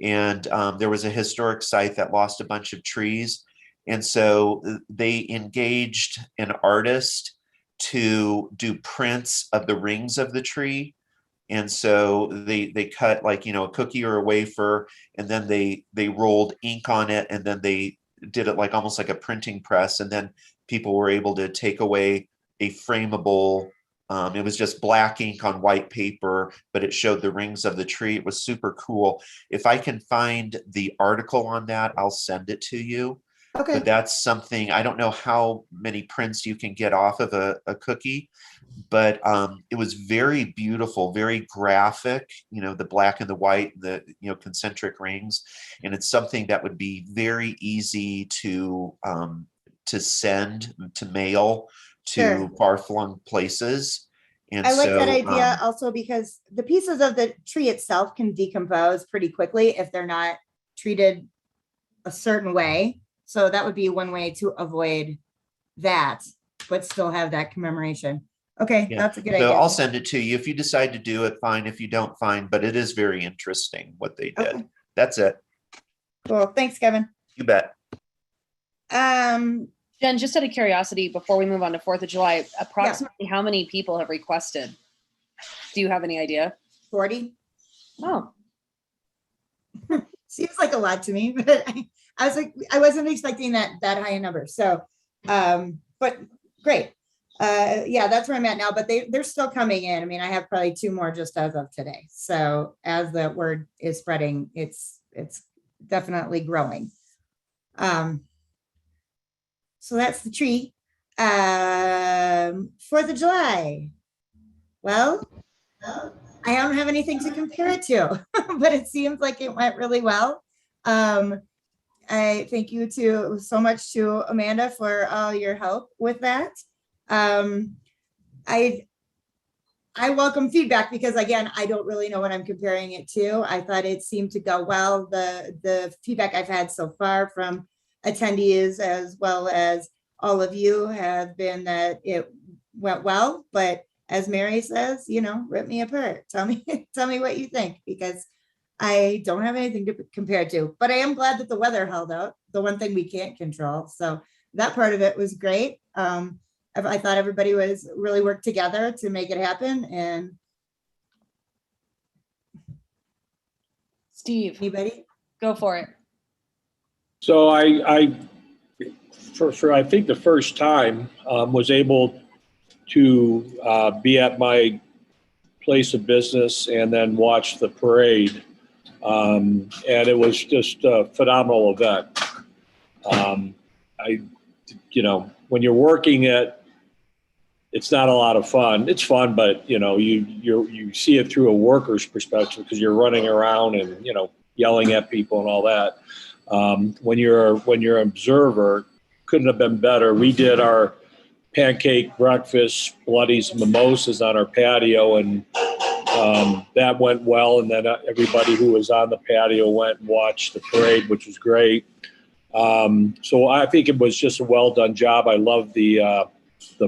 Speaker 1: and there was a historic site that lost a bunch of trees, and so they engaged an artist to do prints of the rings of the tree. And so they cut, like, a cookie or a wafer, and then they rolled ink on it, and then they did it like almost like a printing press, and then people were able to take away a frameable, it was just black ink on white paper, but it showed the rings of the tree. It was super cool. If I can find the article on that, I'll send it to you.
Speaker 11: Okay.
Speaker 1: But that's something, I don't know how many prints you can get off of a cookie, but it was very beautiful, very graphic, the black and the white, the concentric rings. And it's something that would be very easy to send, to mail to
Speaker 11: Sure.
Speaker 1: far-flung places. And
Speaker 11: I like
Speaker 1: so,
Speaker 11: that idea also because the pieces of the tree itself can decompose pretty quickly if they're not treated a certain way. So that would be one way to avoid that, but still have that commemoration. Okay,
Speaker 1: yeah.
Speaker 11: that's a good
Speaker 1: So
Speaker 11: idea.
Speaker 1: I'll send it to you. If you decide to do it, fine. If you don't, fine. But it is very interesting what they did.
Speaker 11: Okay.
Speaker 1: That's it.
Speaker 11: Cool. Thanks, Kevin.
Speaker 1: You bet.
Speaker 3: Jen, just out of curiosity, before we move on to 4th of July, approximately how many people have requested? Do you have any idea?
Speaker 11: 40.
Speaker 3: Oh,
Speaker 11: Seems like a lot to me, but I was like, I wasn't expecting that high a number. So, but great. Yeah, that's where I'm at now, but they're still coming in. I mean, I have probably 2 more just as of today. So as the word is spreading, it's definitely growing. So that's the tree. 4th of July. Well, I don't have anything to compare it to, but it seems like it went really well. I thank you so much to Amanda for all your help with that. I welcome feedback because, again, I don't really know what I'm comparing it to. I thought it seemed to go well. The feedback I've had so far from attendees as well as all of you have been that it went well, but as Mary says, rip me apart. Tell me what you think, because I don't have anything to compare to, but I am glad that the weather held out, the one thing we can't control. So that part of it was great. I thought everybody was really worked together to make it happen. And
Speaker 3: Steve,
Speaker 11: anybody?
Speaker 3: Go for it.
Speaker 2: So I think the first time was able to be at my place of business and then watch the parade. And it was just a phenomenal event. When you're working it's not a lot of fun. It's fun, but you see it through a worker's perspective because you're running around and yelling at people and all that. When you're an observer, couldn't have been better. We did our pancake breakfast, bloodies, mimosas on our patio, and that went well. And then everybody who was on the patio went and watched the parade, which was great. So I think it was just a well done job. I love the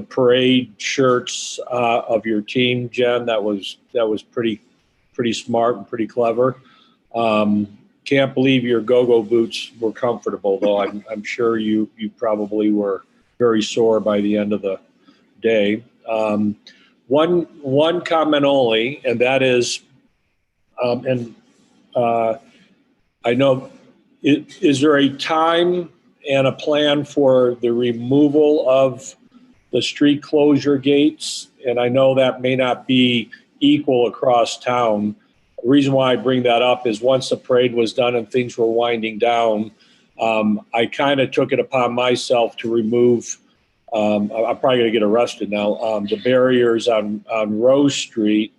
Speaker 2: parade shirts of your team, Jen. That was pretty smart and pretty clever. Can't believe your go-go boots were comfortable, though. I'm sure you probably were very sore by the end of the day. One comment only, and that is, I know, is there a time and a plan for the removal of the street closure gates? And I know that may not be equal across town. The reason why I bring that up is once the parade was done and things were winding down, I kind of took it upon myself to remove, I'm probably going to get arrested now, the barriers on Rose Street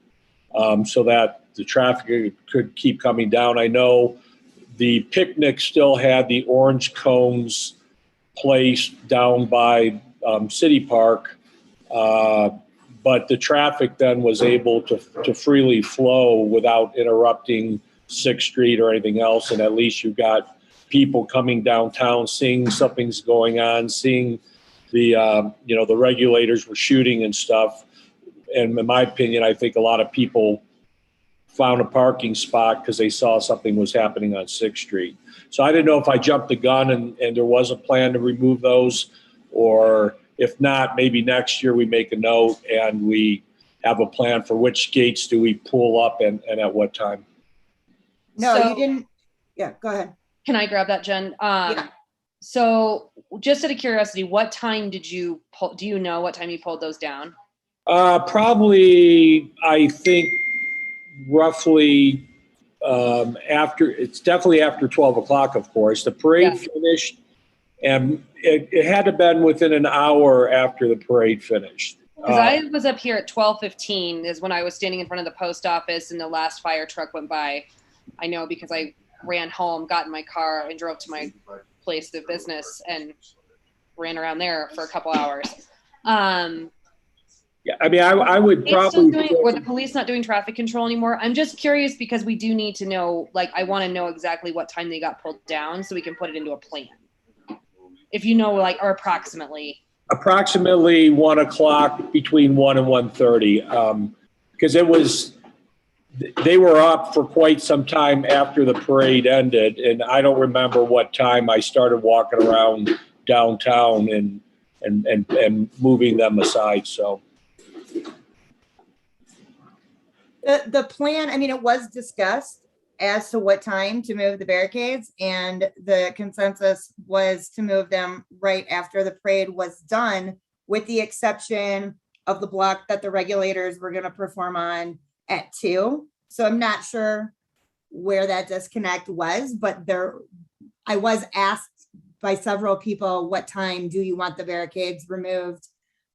Speaker 2: so that the traffic could keep coming down. I know the picnic still had the orange cones placed down by City Park, but the traffic then was able to freely flow without interrupting 6th Street or anything else. And at least you've got people coming downtown, seeing something's going on, seeing the regulators were shooting and stuff. And in my opinion, I think a lot of people found a parking spot because they saw something was happening on 6th Street. So I didn't know if I jumped the gun and there was a plan to remove those, or if not, maybe next year we make a note and we have a plan for which gates do we pull up and at what time.
Speaker 11: No,
Speaker 3: So-
Speaker 11: you didn't. Yeah, go ahead.
Speaker 3: Can I grab that, Jen?
Speaker 11: Yeah.
Speaker 3: So just out of curiosity, what time did you pull, do you know what time you pulled those down?
Speaker 2: Probably, I think, roughly it's definitely after 12 o'clock, of course. The parade finished, and it had to have been within an hour after the parade finished.
Speaker 3: Because I was up here at 12:15 is when I was standing in front of the post office and the last fire truck went by. I know because I ran home, got in my car, and drove to my place of business and ran around there for a couple hours.
Speaker 2: Yeah, I mean, I would probably.
Speaker 3: Were the police not doing traffic control anymore? I'm just curious because we do need to know, like, I want to know exactly what time they got pulled down so we can put it into a plan. If you know, like, or approximately.
Speaker 2: Approximately 1 o'clock, between 1 and 1:30, because they were up for quite some time after the parade ended, and I don't remember what time I started walking around downtown and moving them aside. So.
Speaker 11: The plan, I mean, it was discussed as to what time to move the barricades, and the consensus was to move them right after the parade was done, with the exception of the block that the regulators were going to perform on at 2. So I'm not sure where that disconnect was, but I was asked by several people, what time do you want the barricades removed?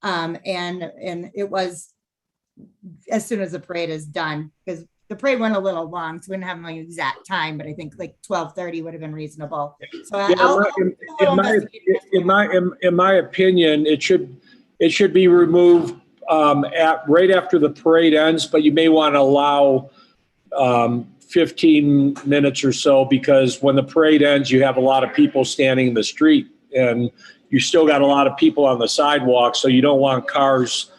Speaker 11: And it was as soon as the parade is done, because the parade went a little long, so we didn't have an exact time, but I think like 12:30 would have been reasonable. So
Speaker 2: in my opinion, it should be removed right after the parade ends, but you may want to allow 15 minutes or so, because when the parade ends, you have a lot of people standing in the street, and you still got a lot of people on the sidewalk, so you don't want cars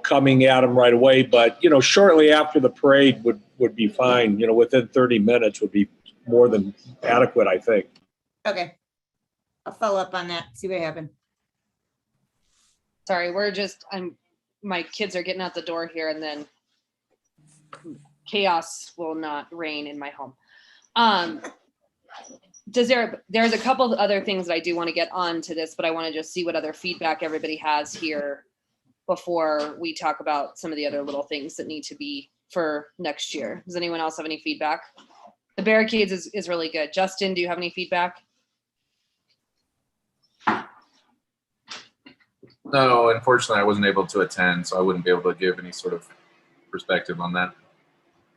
Speaker 2: coming at them right away. But, shortly after the parade would be fine. Within 30 minutes would be more than adequate, I think.
Speaker 11: Okay. I'll follow up on that, see what happened.
Speaker 3: Sorry, my kids are getting out the door here, and then chaos will not reign in my home. There's a couple of other things that I do want to get on to this, but I want to just see what other feedback everybody has here before we talk about some of the other little things that need to be for next year. Does anyone else have any feedback? The barricades is really good. Justin, do you have any feedback?
Speaker 12: No, unfortunately, I wasn't able to attend, so I wouldn't be able to give any sort of perspective on that.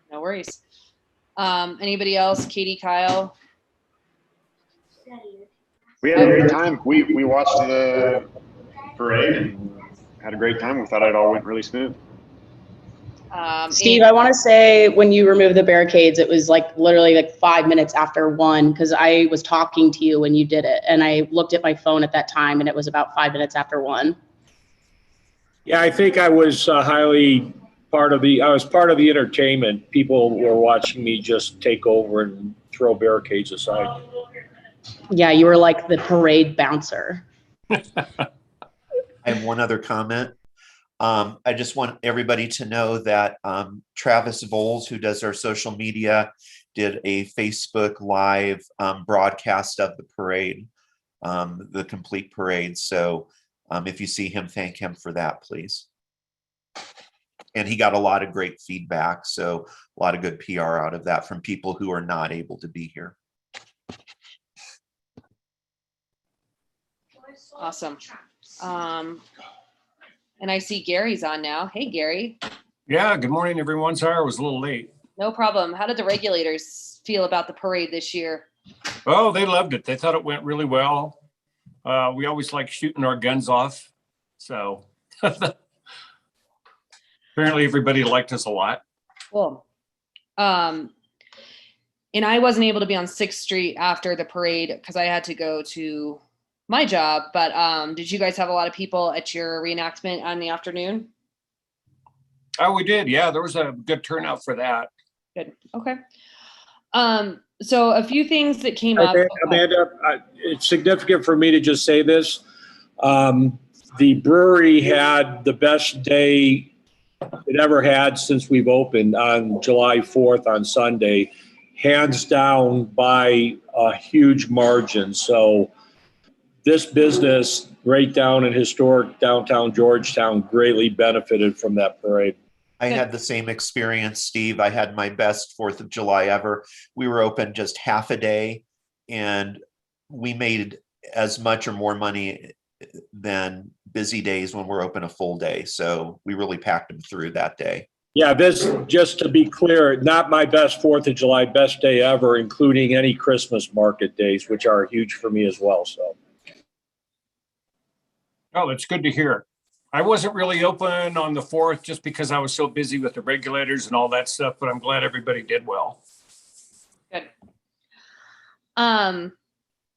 Speaker 3: No worries. Anybody else? Katie, Kyle?
Speaker 10: We had a great time. We watched the parade and had a great time. We thought it all went really smooth.
Speaker 13: Steve, I want to say when you removed the barricades, it was like literally like 5 minutes after 1, because I was talking to you when you did it. And I looked at my phone at that time and it was about 5 minutes after 1.
Speaker 2: Yeah, I think I was I was part of the entertainment. People were watching me just take over and throw barricades aside.
Speaker 13: Yeah, you were like the parade bouncer.
Speaker 1: I have one other comment. I just want everybody to know that Travis Voles, who does our social media, did a Facebook Live broadcast of the parade, the complete parade. So if you see him, thank him for that, please. And he got a lot of great feedback. So a lot of good PR out of that from people who are not able to be here.
Speaker 3: Awesome. And I see Gary's on now. Hey, Gary.
Speaker 14: Yeah, good morning, everyone. Sorry I was a little late.
Speaker 3: No problem. How did the regulators feel about the parade this year?
Speaker 14: Oh, they loved it. They thought it went really well. We always like shooting our guns off. So apparently everybody liked us a lot.
Speaker 3: Cool. And I wasn't able to be on 6th Street after the parade because I had to go to my job, but did you guys have a lot of people at your reenactment on the afternoon?
Speaker 14: Oh, we did. Yeah, there was a good turnout for that.
Speaker 3: Good. Okay. So a few things that came up.
Speaker 2: Amanda, it's significant for me to just say this. The brewery had the best day it ever had since we've opened on July 4th on Sunday, hands down by a huge margin. So this business right down in historic downtown Georgetown greatly benefited from that parade.
Speaker 1: I had the same experience, Steve. I had my best 4th of July ever. We were open just half a day and we made as much or more money than busy days when we're open a full day. So we really packed them through that day.
Speaker 2: Yeah, this, just to be clear, not my best 4th of July, best day ever, including any Christmas market days, which are huge for me as well. So.
Speaker 14: Oh, that's good to hear. I wasn't really open on the 4th just because I was so busy with the regulators and all that stuff, but I'm glad everybody did well.
Speaker 3: Good.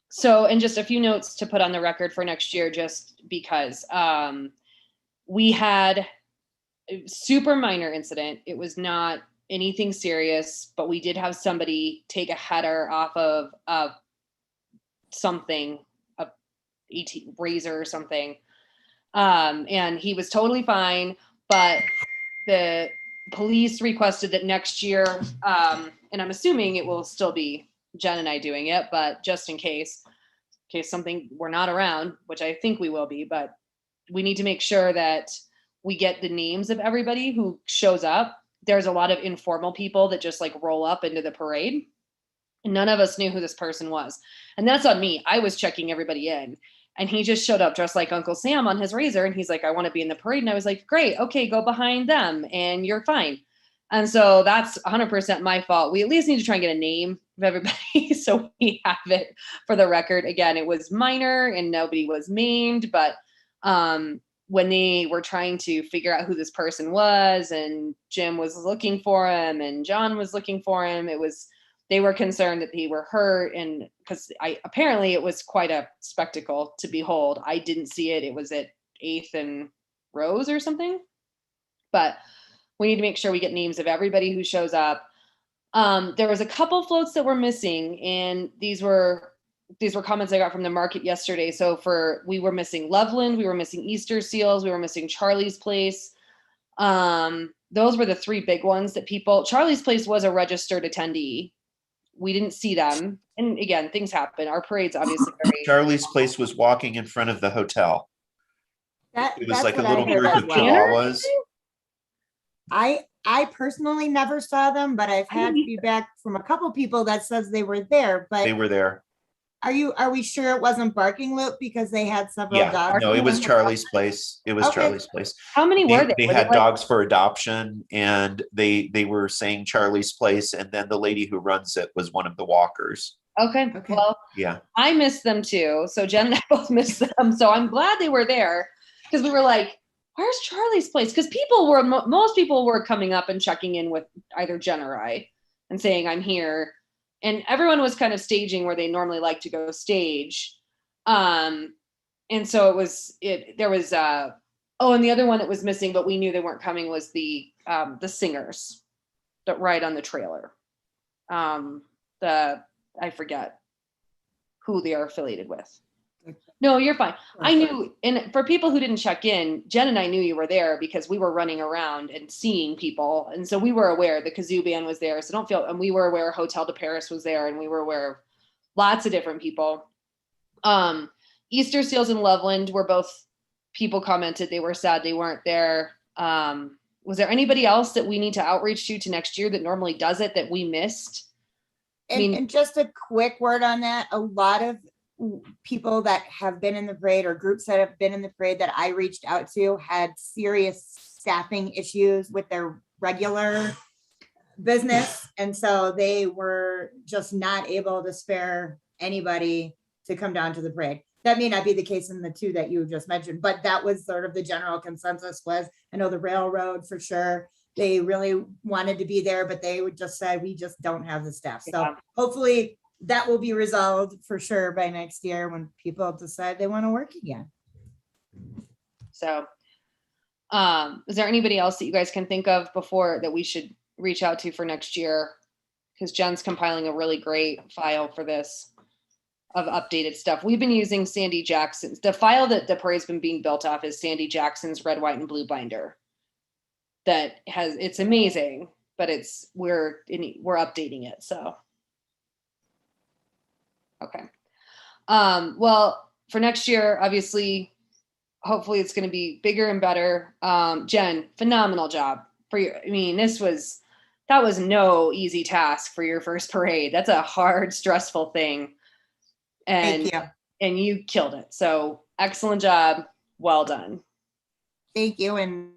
Speaker 3: So, and just a few notes to put on the record for next year, just because we had a super minor incident. It was not anything serious, but we did have somebody take a header off of something, a razor or something. And he was totally fine, but the police requested that next year, and I'm assuming it will still be Jen and I doing it, but just in case something we're not around, which I think we will be, but we need to make sure that we get the names of everybody who shows up. There's a lot of informal people that just like roll up into the parade. And none of us knew who this person was. And that's on me. I was checking everybody in. And he just showed up dressed like Uncle Sam on his razor. And he's like, I want to be in the parade. And I was like, great. Okay, go behind them and you're fine. And so that's 100% my fault. We at least need to try and get a name of everybody so we have it for the record. Again, it was minor and nobody was maimed. But when they were trying to figure out who this person was and Jim was looking for him and John was looking for him, they were concerned that they were hurt, and because apparently it was quite a spectacle to behold. I didn't see it. It was at 8th and Rose or something. But we need to make sure we get names of everybody who shows up. There was a couple floats that were missing, and these were comments I got from the market yesterday. So we were missing Loveland, we were missing Easter Seals, we were missing Charlie's Place. Those were the 3 big ones that Charlie's Place was a registered attendee. We didn't see them. And again, things happen. Our parade's obviously very...
Speaker 1: Charlie's Place was walking in front of the hotel. It was like a little group of Chihuahuas.
Speaker 11: I personally never saw them, but I've had feedback from a couple people that says they were there. But
Speaker 1: they were there.
Speaker 11: Are we sure it wasn't Barking Loop because they had several dogs?
Speaker 1: No, it was Charlie's Place. It was Charlie's Place.
Speaker 3: How many were there?
Speaker 1: They had dogs for adoption, and they were saying Charlie's Place, and then the lady who runs it was one of the walkers.
Speaker 3: Okay. Well,
Speaker 1: yeah,
Speaker 3: I missed them too. So Jen and I both missed them. So I'm glad they were there. because we were like, where's Charlie's place? Because most people were coming up and checking in with either Jen or I and saying, I'm here. And everyone was kind of staging where they normally like to go stage. And so there was, and the other one that was missing, but we knew they weren't coming, was the singers that ride on the trailer. I forget who they are affiliated with. No, you're fine. I knew, and for people who didn't check in, Jen and I knew you were there because we were running around and seeing people. And so we were aware the Kazoo Band was there. So and we were aware Hotel de Paris was there, and we were aware of lots of different people. Easter Seals in Loveland were both, people commented they were sad they weren't there. Was there anybody else that we need to outreach to next year that normally does it that we missed?
Speaker 11: And just a quick word on that, a lot of people that have been in the parade or groups that have been in the parade that I reached out to had serious staffing issues with their regular business. And so they were just not able to spare anybody to come down to the parade. That may not be the case in the two that you just mentioned, but that was sort of the general consensus was, I know the railroad for sure, they really wanted to be there, but they would just say, we just don't have the staff. So hopefully that will be resolved for sure by next year when people decide they want to work again.
Speaker 3: So, is there anybody else that you guys can think of before that we should reach out to for next year? Because Jen's compiling a really great file for this of updated stuff. We've been using Sandy Jackson's, the file that the parade's been being built off is Sandy Jackson's red, white, and blue binder. That has, it's amazing, but we're updating it, so. Okay. Well, for next year, obviously, hopefully it's going to be bigger and better. Jen, phenomenal job for your, that was no easy task for your first parade. That's a hard, stressful thing. And you killed it. So excellent job. Well done.
Speaker 11: Thank you. And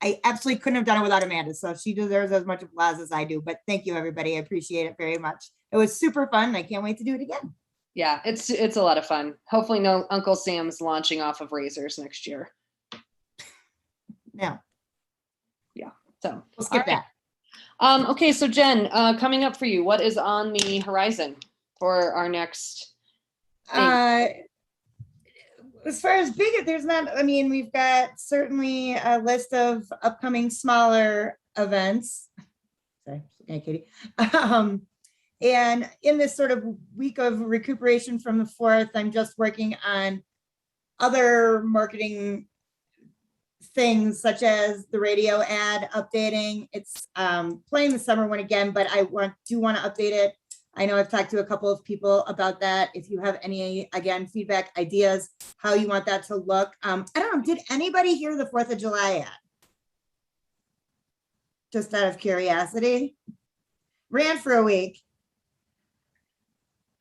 Speaker 11: I absolutely couldn't have done it without Amanda. So she deserves as much applause as I do, but thank you everybody. I appreciate it very much. It was super fun. I can't wait to do it again.
Speaker 3: Yeah, it's a lot of fun. Hopefully no Uncle Sam's launching off of razors next year.
Speaker 11: No.
Speaker 3: Yeah. So
Speaker 11: we'll skip that.
Speaker 3: Okay. So Jen, coming up for you, what is on the horizon for our next thing?
Speaker 11: As far as big, there's not, we've got certainly a list of upcoming smaller events. Sorry, Katie. And in this sort of week of recuperation from the 4th, I'm just working on other marketing things such as the radio ad updating. It's playing the summer one again, but I do want to update it. I know I've talked to a couple of people about that. If you have any, again, feedback, ideas, how you want that to look. I don't know, did anybody hear the 4th of July ad? Just out of curiosity. Ran for a week.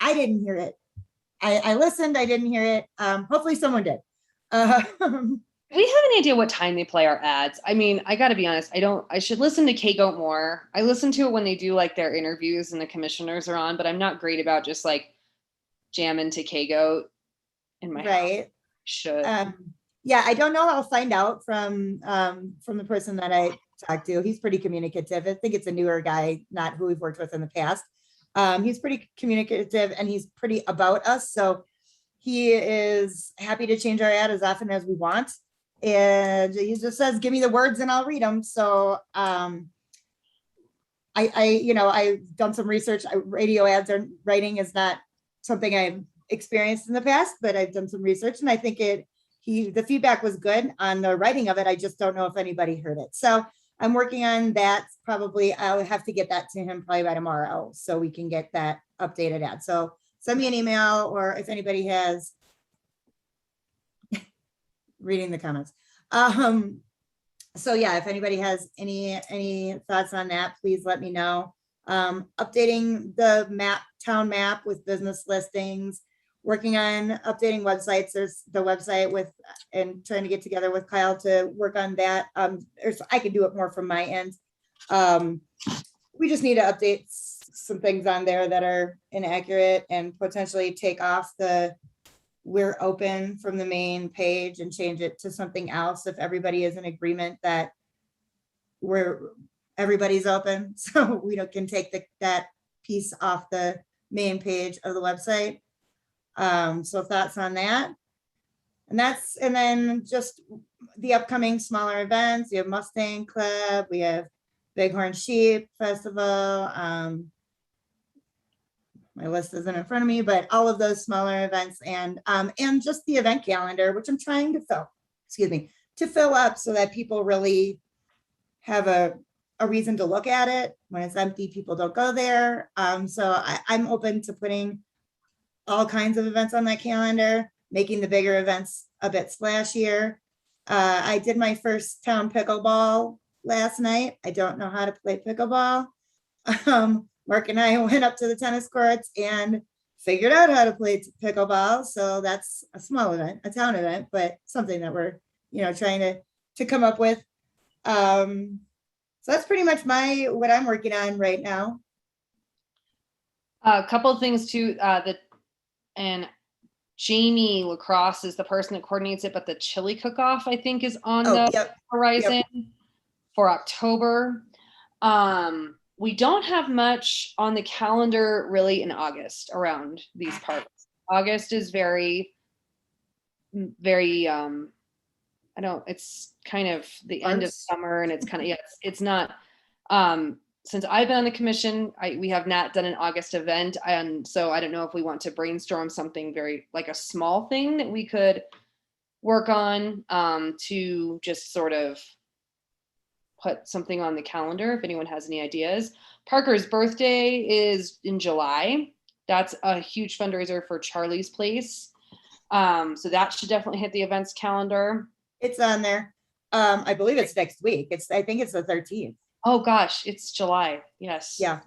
Speaker 11: I didn't hear it. I listened, I didn't hear it. Hopefully someone did.
Speaker 3: We have any idea what time they play our ads? I gotta be honest, I should listen to K-Goat more. I listen to it when they do like their interviews and the commissioners are on, but I'm not great about just like jamming to K-Goat in my house. Should.
Speaker 11: Yeah, I don't know. I'll find out from the person that I talked to. He's pretty communicative. I think it's a newer guy, not who we've worked with in the past. He's pretty communicative and he's pretty about us. So he is happy to change our ad as often as we want. And he just says, give me the words and I'll read them. So I've done some research. Radio ads writing is not something I've experienced in the past, but I've done some research and I think the feedback was good on the writing of it. I just don't know if anybody heard it. So I'm working on that. Probably I'll have to get that to him probably by tomorrow so we can get that updated ad. So send me an email or if anybody has reading the comments. So yeah, if anybody has any thoughts on that, please let me know. Updating the town map with business listings, working on updating websites. There's the website and trying to get together with Kyle to work on that. I can do it more from my end. We just need to update some things on there that are inaccurate and potentially take off the we're open from the main page and change it to something else if everybody is in agreement that everybody's open. So we can take that piece off the main page of the website. So thoughts on that? And then just the upcoming smaller events. We have Mustang Club, we have Bighorn Sheep Festival. My list isn't in front of me, but all of those smaller events and just the event calendar, which I'm trying to fill up so that people really have a reason to look at it. When it's empty, people don't go there. So I'm open to putting all kinds of events on that calendar, making the bigger events a bit splashier. I did my first town pickleball last night. I don't know how to play pickleball. Mark and I went up to the tennis courts and figured out how to play pickleball. So that's a small event, a town event, but something that we're, trying to come up with. So that's pretty much what I'm working on right now.
Speaker 3: A couple of things too, and Jamie Lacrosse is the person that coordinates it, but the chili cook-off, I think, is on the horizon for October. We don't have much on the calendar really in August around these parts. August is very, it's kind of the end of summer, and it's kind of, it's not, since I've been on the commission, we have not done an August event. And so I don't know if we want to brainstorm something very like a small thing that we could work on to just sort of put something on the calendar if anyone has any ideas. Parker's birthday is in July. That's a huge fundraiser for Charlie's Place. So that should definitely hit the events calendar.
Speaker 11: It's on there. I believe it's next week. I think it's the 13th.
Speaker 3: Oh gosh, it's July. Yes.
Speaker 11: Yeah.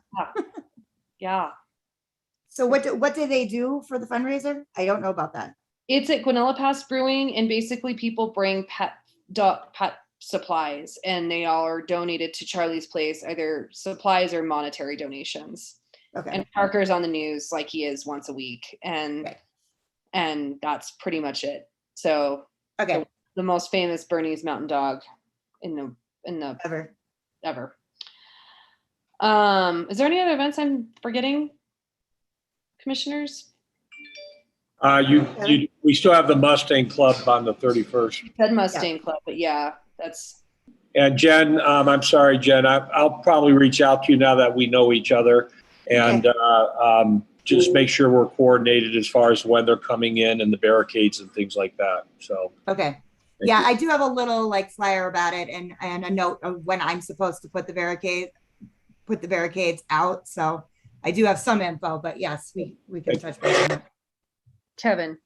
Speaker 3: Yeah.
Speaker 11: So what do they do for the fundraiser? I don't know about that.
Speaker 3: It's at Guanella Pass Brewing, and basically people bring pet supplies, and they all are donated to Charlie's Place, either supplies or monetary donations.
Speaker 11: Okay.
Speaker 3: And Parker's on the news like he is once a week, and that's pretty much it. So
Speaker 11: okay,
Speaker 3: the most famous Bernese Mountain Dog in the ever. Is there any other events I'm forgetting, commissioners?
Speaker 2: We still have the Mustang Club on the 31st.
Speaker 3: You said Mustang Club, but yeah, that's.
Speaker 2: And Jen, I'm sorry, Jen, I'll probably reach out to you now that we know each other, and just make sure we're coordinated as far as when they're coming in and the barricades and things like that. So.
Speaker 11: Okay. Yeah, I do have a little flyer about it and a note of when I'm supposed to put the barricades out. So I do have some info, but yes, we can touch base on that.
Speaker 3: Kevin.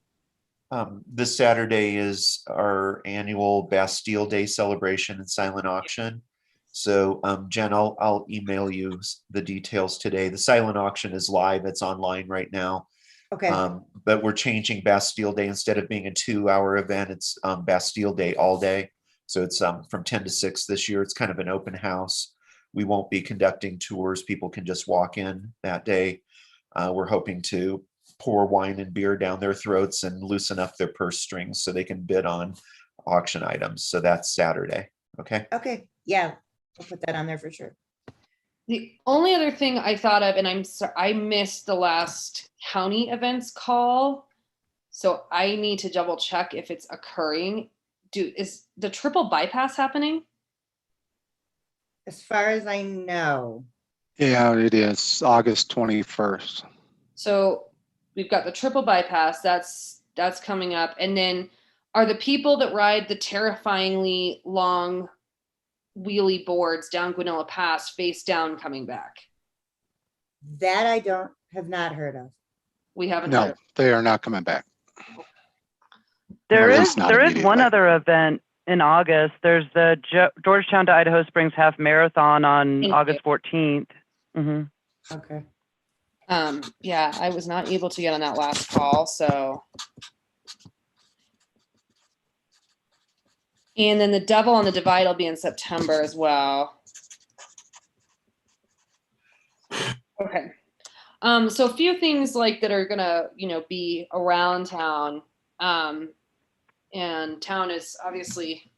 Speaker 1: This Saturday is our annual Bastille Day celebration and silent auction. So Jen, I'll email you the details today. The silent auction is live. It's online right now.
Speaker 11: Okay.
Speaker 1: But we're changing Bastille Day. Instead of being a 2-hour event, it's Bastille Day all day. So it's from 10 to 6 this year. It's kind of an open house. We won't be conducting tours. People can just walk in that day. We're hoping to pour wine and beer down their throats and loosen up their purse strings so they can bid on auction items. So that's Saturday. Okay.
Speaker 11: Okay. Yeah. I'll put that on there for sure.
Speaker 3: The only other thing I thought of, and I'm sorry, I missed the last county events call, so I need to double check if it's occurring. Is the triple bypass happening?
Speaker 11: As far as I know.
Speaker 8: Yeah, it is August 21st.
Speaker 3: So we've got the triple bypass, that's coming up. And then are the people that ride the terrifyingly long wheelie boards down Guanella Pass face down coming back?
Speaker 11: That I have not heard of.
Speaker 3: We haven't
Speaker 8: No,
Speaker 3: heard.
Speaker 8: they are not coming back.
Speaker 4: There
Speaker 8: Or at
Speaker 4: is
Speaker 8: least not
Speaker 4: one
Speaker 8: immediately.
Speaker 4: other event in August. There's the Georgetown to Idaho Springs Half Marathon on
Speaker 3: Thank
Speaker 4: August
Speaker 3: you.
Speaker 4: 14th. Mm-hmm.
Speaker 11: Okay.
Speaker 3: Yeah, I was not able to get on that last call, so. And then the Devil on the Divide will be in September as well. Okay. So a few things that are gonna, be around town. And town is obviously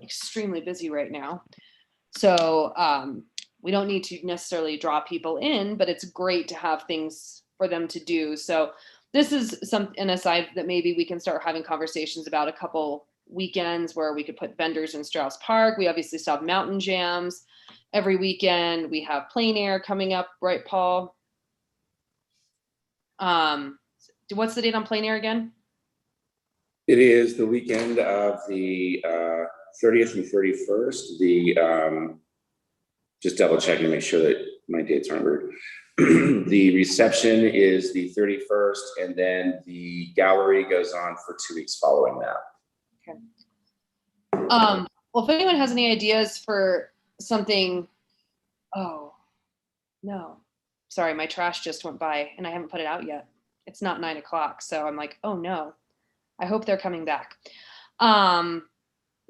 Speaker 3: extremely busy right now. So we don't need to necessarily draw people in, but it's great to have things for them to do. So this is an aside that maybe we can start having conversations about a couple weekends where we could put vendors in Strauss Park. We obviously still have mountain jams every weekend. We have plein air coming up, right, Paul? What's the date on plein air again?
Speaker 9: It is the weekend of the 30th and 31st. The just double checking to make sure that my dates aren't weird. The reception is the 31st, and then the gallery goes on for 2 weeks following that.
Speaker 3: Okay. Well, if anyone has any ideas for something, oh, no. Sorry, my trash just went by and I haven't put it out yet. It's not 9 o'clock. So I'm like, oh no, I hope they're coming back.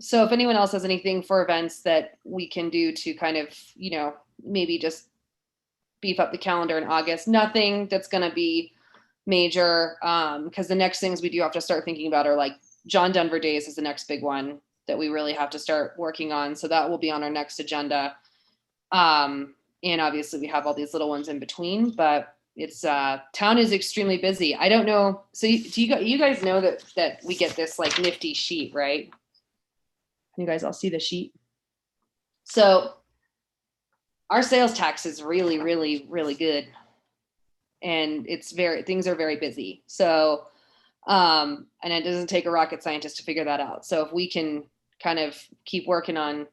Speaker 3: So if anyone else has anything for events that we can do to kind of, you know, maybe just beef up the calendar in August, nothing that's going to be major. Because the next things we do have to start thinking about are like John Denver Days is the next big one that we really have to start working on. So that will be on our next agenda. And obviously we have all these little ones in between, but it's town is extremely busy. I don't know. So do you guys know that we get this like nifty sheet, right? You guys all see the sheet? So our sales tax is really, really, really good. And things are very busy. So, and it doesn't take a rocket scientist to figure that out. So if we can kind of keep working on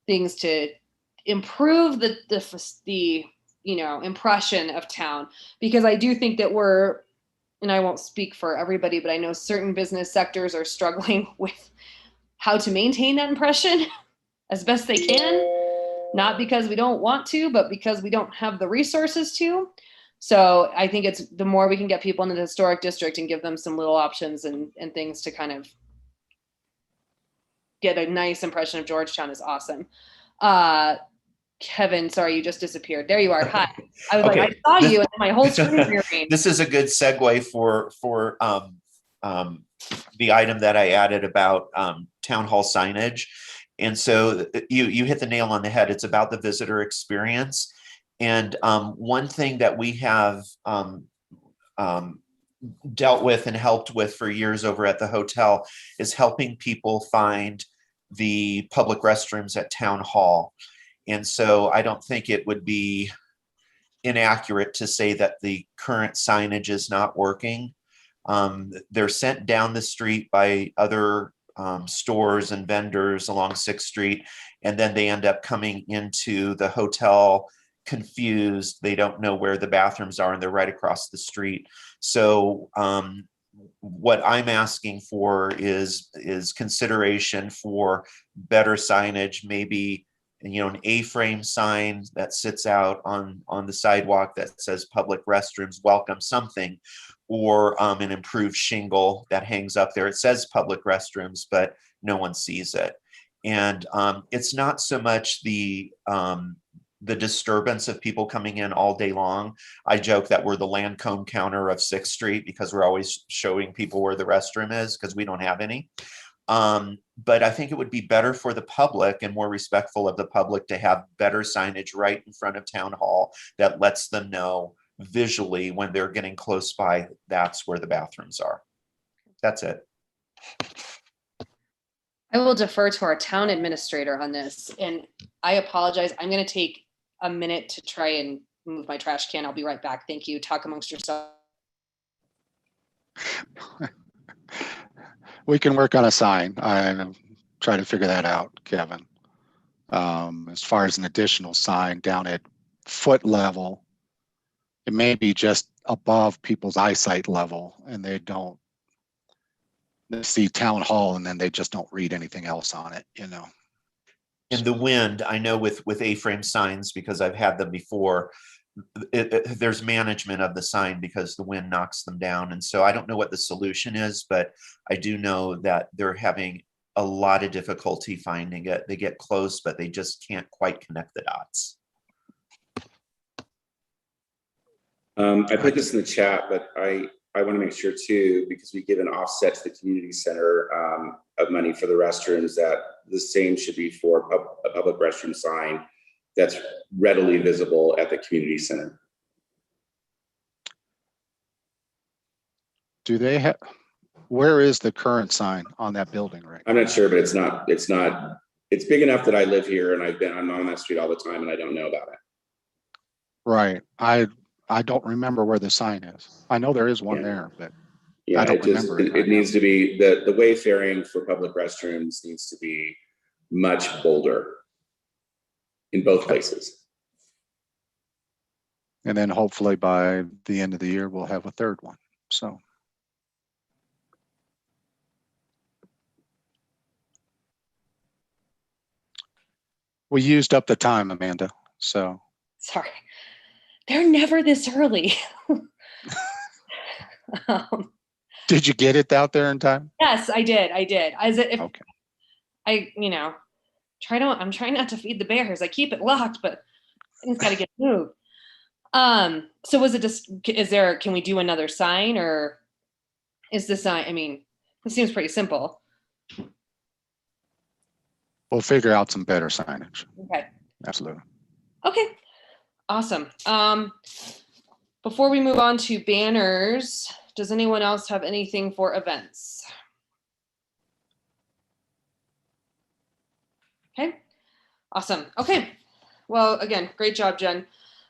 Speaker 3: things to improve the you know, impression of town, because I do think that and I won't speak for everybody, but I know certain business sectors are struggling with how to maintain that impression as best they can, not because we don't want to, but because we don't have the resources to. So I think it's the more we can get people into the historic district and give them some little options and things to kind of get a nice impression of Georgetown is awesome. Kevin, sorry, you just disappeared. There you are. Hi. I was
Speaker 1: Okay.
Speaker 3: like, I saw you and my whole screen rearranged.
Speaker 1: This is a good segue for the item that I added about town hall signage. And so you hit the nail on the head. It's about the visitor experience. And one thing that we have dealt with and helped with for years over at the hotel is helping people find the public restrooms at town hall. And so I don't think it would be inaccurate to say that the current signage is not working. They're sent down the street by other stores and vendors along 6th Street, and then they end up coming into the hotel confused. They don't know where the bathrooms are, and they're right across the street. So what I'm asking for is consideration for better signage, maybe, you know, an A-frame sign that sits out on the sidewalk that says public restrooms, welcome something, or an improved shingle that hangs up there. It says public restrooms, but no one sees it. And it's not so much the disturbance of people coming in all day long. I joke that we're the Lancome counter of 6th Street because we're always showing people where the restroom is because we don't have any. But I think it would be better for the public and more respectful of the public to have better signage right in front of town hall that lets them know visually when they're getting close by, that's where the bathrooms are. That's it.
Speaker 3: I will defer to our town administrator on this, and I apologize. I'm going to take a minute to try and move my trash can. I'll be right back. Thank you. Talk amongst yourselves.
Speaker 8: We can work on a sign. I'm trying to figure that out, Kevin. As far as an additional sign down at foot level, it may be just above people's eyesight level, and they see town hall and then they just don't read anything else on it, you know.
Speaker 1: In the wind, I know with A-frame signs, because I've had them before, there's management of the sign because the wind knocks them down. And so I don't know what the solution is, but I do know that they're having a lot of difficulty finding it. They get close, but they just can't quite connect the dots.
Speaker 9: I put this in the chat, but I want to make sure too, because we give an offset to the community center of money for the restrooms, that the same should be for a public restroom sign that's readily visible at the community center.
Speaker 8: Do they have, where is the current sign on that building right
Speaker 9: I'm not sure, but it's big enough that I live here and I'm on that street all the time and I don't know about it.
Speaker 8: Right. I don't remember where the sign is. I know there is one there, but
Speaker 9: Yeah,
Speaker 8: I don't remember it.
Speaker 9: It needs to be, the wayfaring for public restrooms needs to be much bolder in both places.
Speaker 8: And then hopefully by the end of the year, we'll have a third one. So. We used up the time, Amanda, so.
Speaker 3: Sorry. They're never this early.
Speaker 8: Did you get it out there in time?
Speaker 3: Yes, I did.
Speaker 8: Okay.
Speaker 3: I'm trying not to feed the bears. I keep it locked, but things got to get moved. So was it just, can we do another sign, or is the sign, I mean, it seems pretty simple.
Speaker 8: We'll figure out some better signage.
Speaker 3: Okay.
Speaker 8: Absolutely.
Speaker 3: Okay. Awesome. Before we move on to banners, does anyone else have anything for events? Okay. Awesome. Okay. Well, again, great job, Jen.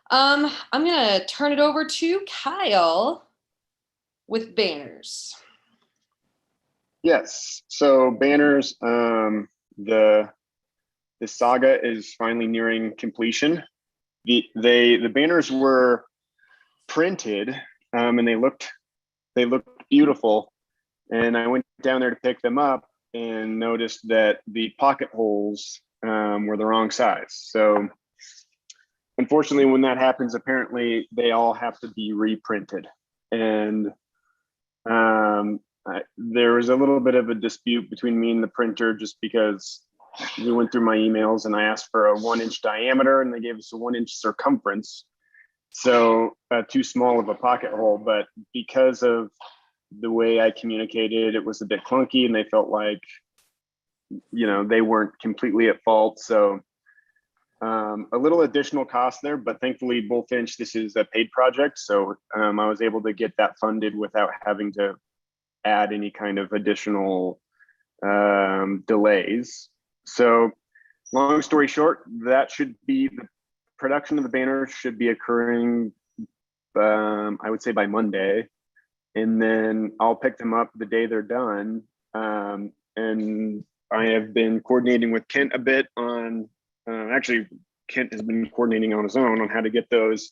Speaker 3: I'm going to turn it over to Kyle with banners.
Speaker 10: Yes. So banners, the saga is finally nearing completion. The banners were printed, and they looked beautiful. And I went down there to pick them up and noticed that the pocket holes were the wrong size. So unfortunately, when that happens, apparently they all have to be reprinted. And there was a little bit of a dispute between me and the printer, just because we went through my emails and I asked for a 1-inch diameter and they gave us a 1-inch circumference. So too small of a pocket hole, but because of the way I communicated, it was a bit clunky and they felt like, they weren't completely at fault. So a little additional cost there, but thankfully Bullfinch, this is a paid project. So I was able to get that funded without having to add any kind of additional delays. So long story short, that should be the production of the banner should be occurring, I would say by Monday. And then I'll pick them up the day they're done. And I have been coordinating with Kent a bit on, actually Kent has been coordinating on his own on how to get those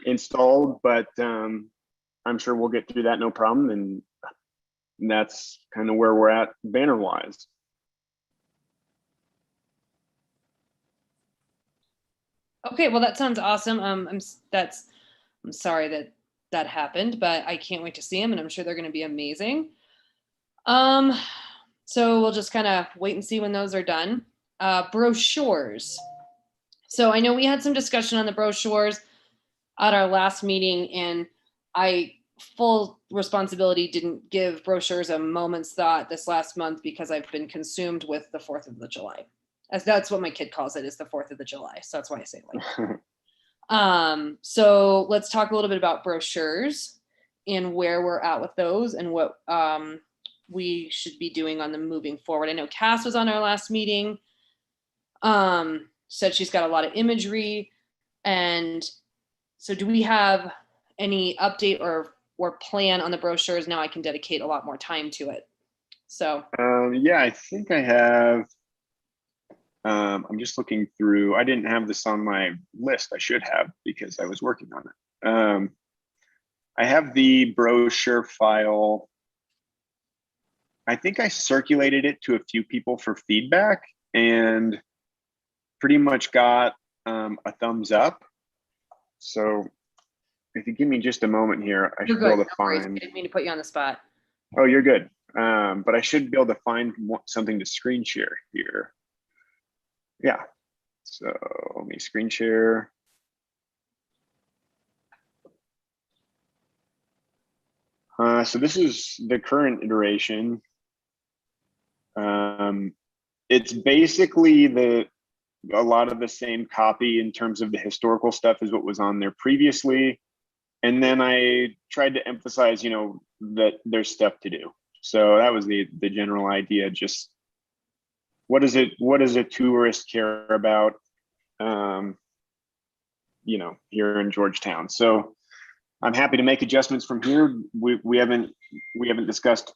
Speaker 10: installed, but I'm sure we'll get through that no problem. And that's kind of where we're at banner wise.
Speaker 3: Okay, well, that sounds awesome. I'm sorry that happened, but I can't wait to see them, and I'm sure they're going to be amazing. So we'll just kind of wait and see when those are done. Brochures. So I know we had some discussion on the brochures at our last meeting, and I full responsibility didn't give brochures a moment's thought this last month because I've been consumed with the 4th of July. As that's what my kid calls it, is the 4th of July. So that's why I say it like that. So let's talk a little bit about brochures and where we're at with those and what we should be doing on them moving forward. I know Cass was on our last meeting, said she's got a lot of imagery. And so do we have any update or plan on the brochures? Now I can dedicate a lot more time to it. So
Speaker 10: yeah, I think I have. I'm just looking through. I didn't have this on my list. I should have, because I was working on it. I have the brochure file. I think I circulated it to a few people for feedback and pretty much got a thumbs up. So if you give me just a moment here, I should be able to find.
Speaker 3: I didn't mean to put you on the spot.
Speaker 10: Oh, you're good. But I should be able to find something to screen share here. Yeah. So let me screen share. So this is the current iteration. It's basically a lot of the same copy in terms of the historical stuff as what was on there previously. And then I tried to emphasize, that there's stuff to do. So that was the general idea. Just what does a tourist care about, here in Georgetown? So I'm happy to make adjustments from here. We haven't discussed,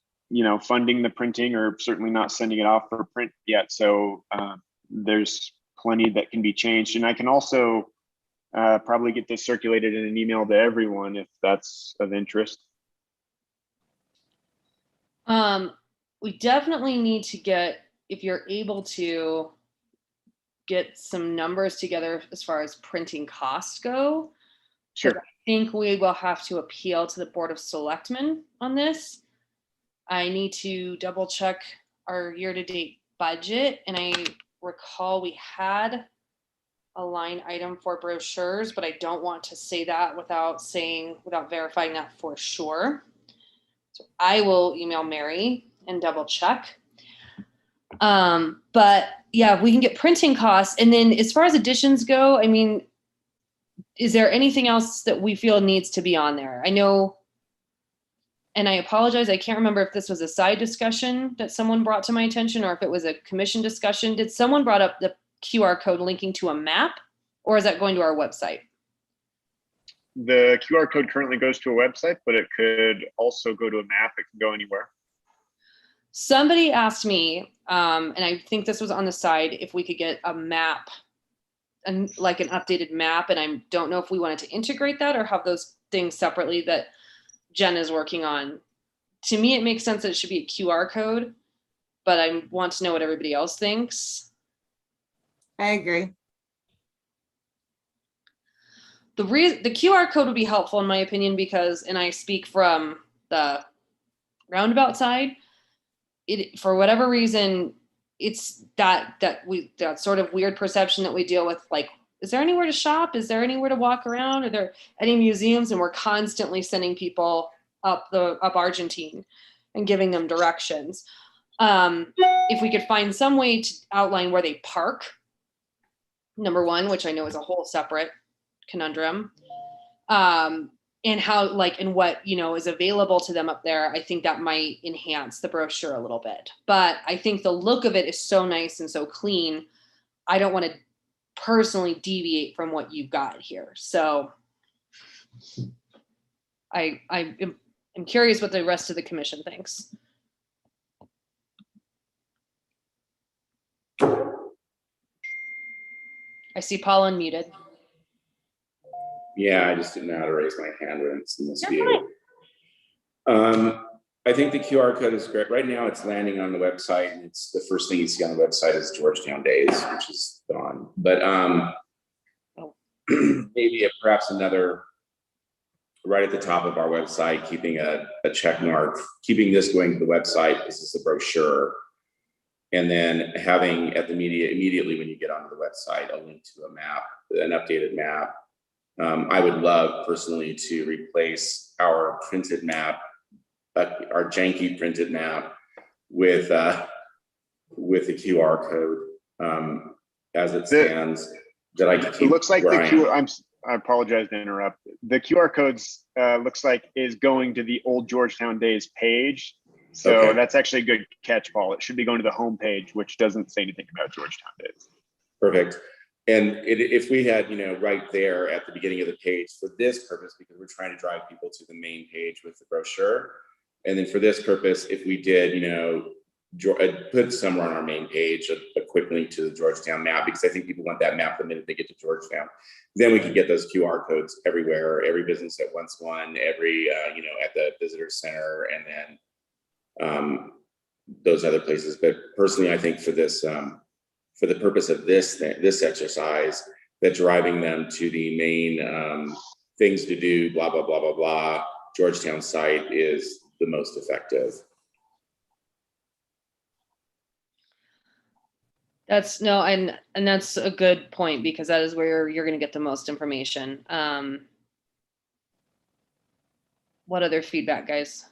Speaker 10: funding the printing, or certainly not sending it off for print yet. So there's plenty that can be changed. And I can also probably get this circulated in an email to everyone if that's of interest.
Speaker 3: We definitely need to get, if you're able to get some numbers together as far as printing costs go.
Speaker 10: Sure.
Speaker 3: I think we will have to appeal to the Board of Selectmen on this. I need to double check our year-to-date budget, and I recall we had a line item for brochures, but I don't want to say that without verifying that for sure. So I will email Mary and double check. But yeah, we can get printing costs. And then as far as additions go, I mean, is there anything else that we feel needs to be on there? I know, and I apologize, I can't remember if this was a side discussion that someone brought to my attention or if it was a commission discussion. Did someone brought up the QR code linking to a map, or is that going to our website?
Speaker 10: The QR code currently goes to a website, but it could also go to a map. It can go anywhere.
Speaker 3: Somebody asked me, and I think this was on the side, if we could get a map, and like an updated map, and I don't know if we wanted to integrate that or have those things separately that Jen is working on. To me, it makes sense that it should be a QR code, but I want to know what everybody else thinks.
Speaker 11: I agree.
Speaker 3: The QR code would be helpful in my opinion because, and I speak from the roundabout side, for whatever reason, it's that sort of weird perception that we deal with, like, is there anywhere to shop? Is there anywhere to walk around? Are there any museums? And we're constantly sending people up Argentine and giving them directions. If we could find some way to outline where they park, number one, which I know is a whole separate conundrum, and how, like, and what, is available to them up there, I think that might enhance the brochure a little bit. But I think the look of it is so nice and so clean. I don't want to personally deviate from what you've got here. So I'm curious what the rest of the commission thinks. I see Paul unmuted.
Speaker 9: Yeah, I just didn't know how to raise my hand when it's in this view. I think the QR code is great. Right now it's landing on the website, and it's the first thing you see on the website is Georgetown Days, which is gone. But maybe perhaps another, right at the top of our website, keeping a check mark, keeping this going to the website. This is the brochure. And then having at the immediately when you get onto the website, a link to a map, an updated map. I would love personally to replace our printed map, our janky printed map, with the QR code as it stands. That I can keep.
Speaker 10: It looks like the
Speaker 9: QR.
Speaker 10: I apologize to interrupt. The QR codes looks like is going to the old Georgetown Days page. So
Speaker 9: Okay.
Speaker 10: That's actually a good catch, Paul. It should be going to the home page, which doesn't say anything about Georgetown Days.
Speaker 9: Perfect. And if we had, right there at the beginning of the page for this purpose, because we're trying to drive people to the main page with the brochure. And then for this purpose, if we did, put somewhere on our main page, a quick link to the Georgetown map, because I think people want that map the minute they get to Georgetown. Then we could get those QR codes everywhere, every business that wants one, every, at the visitor center, and then those other places. But personally, I think for this, for the purpose of this exercise, that driving them to the main things to do, blah, blah, blah, blah, blah, Georgetown site is the most effective.
Speaker 3: And that's a good point, because that is where you're going to get the most information. What other feedback, guys?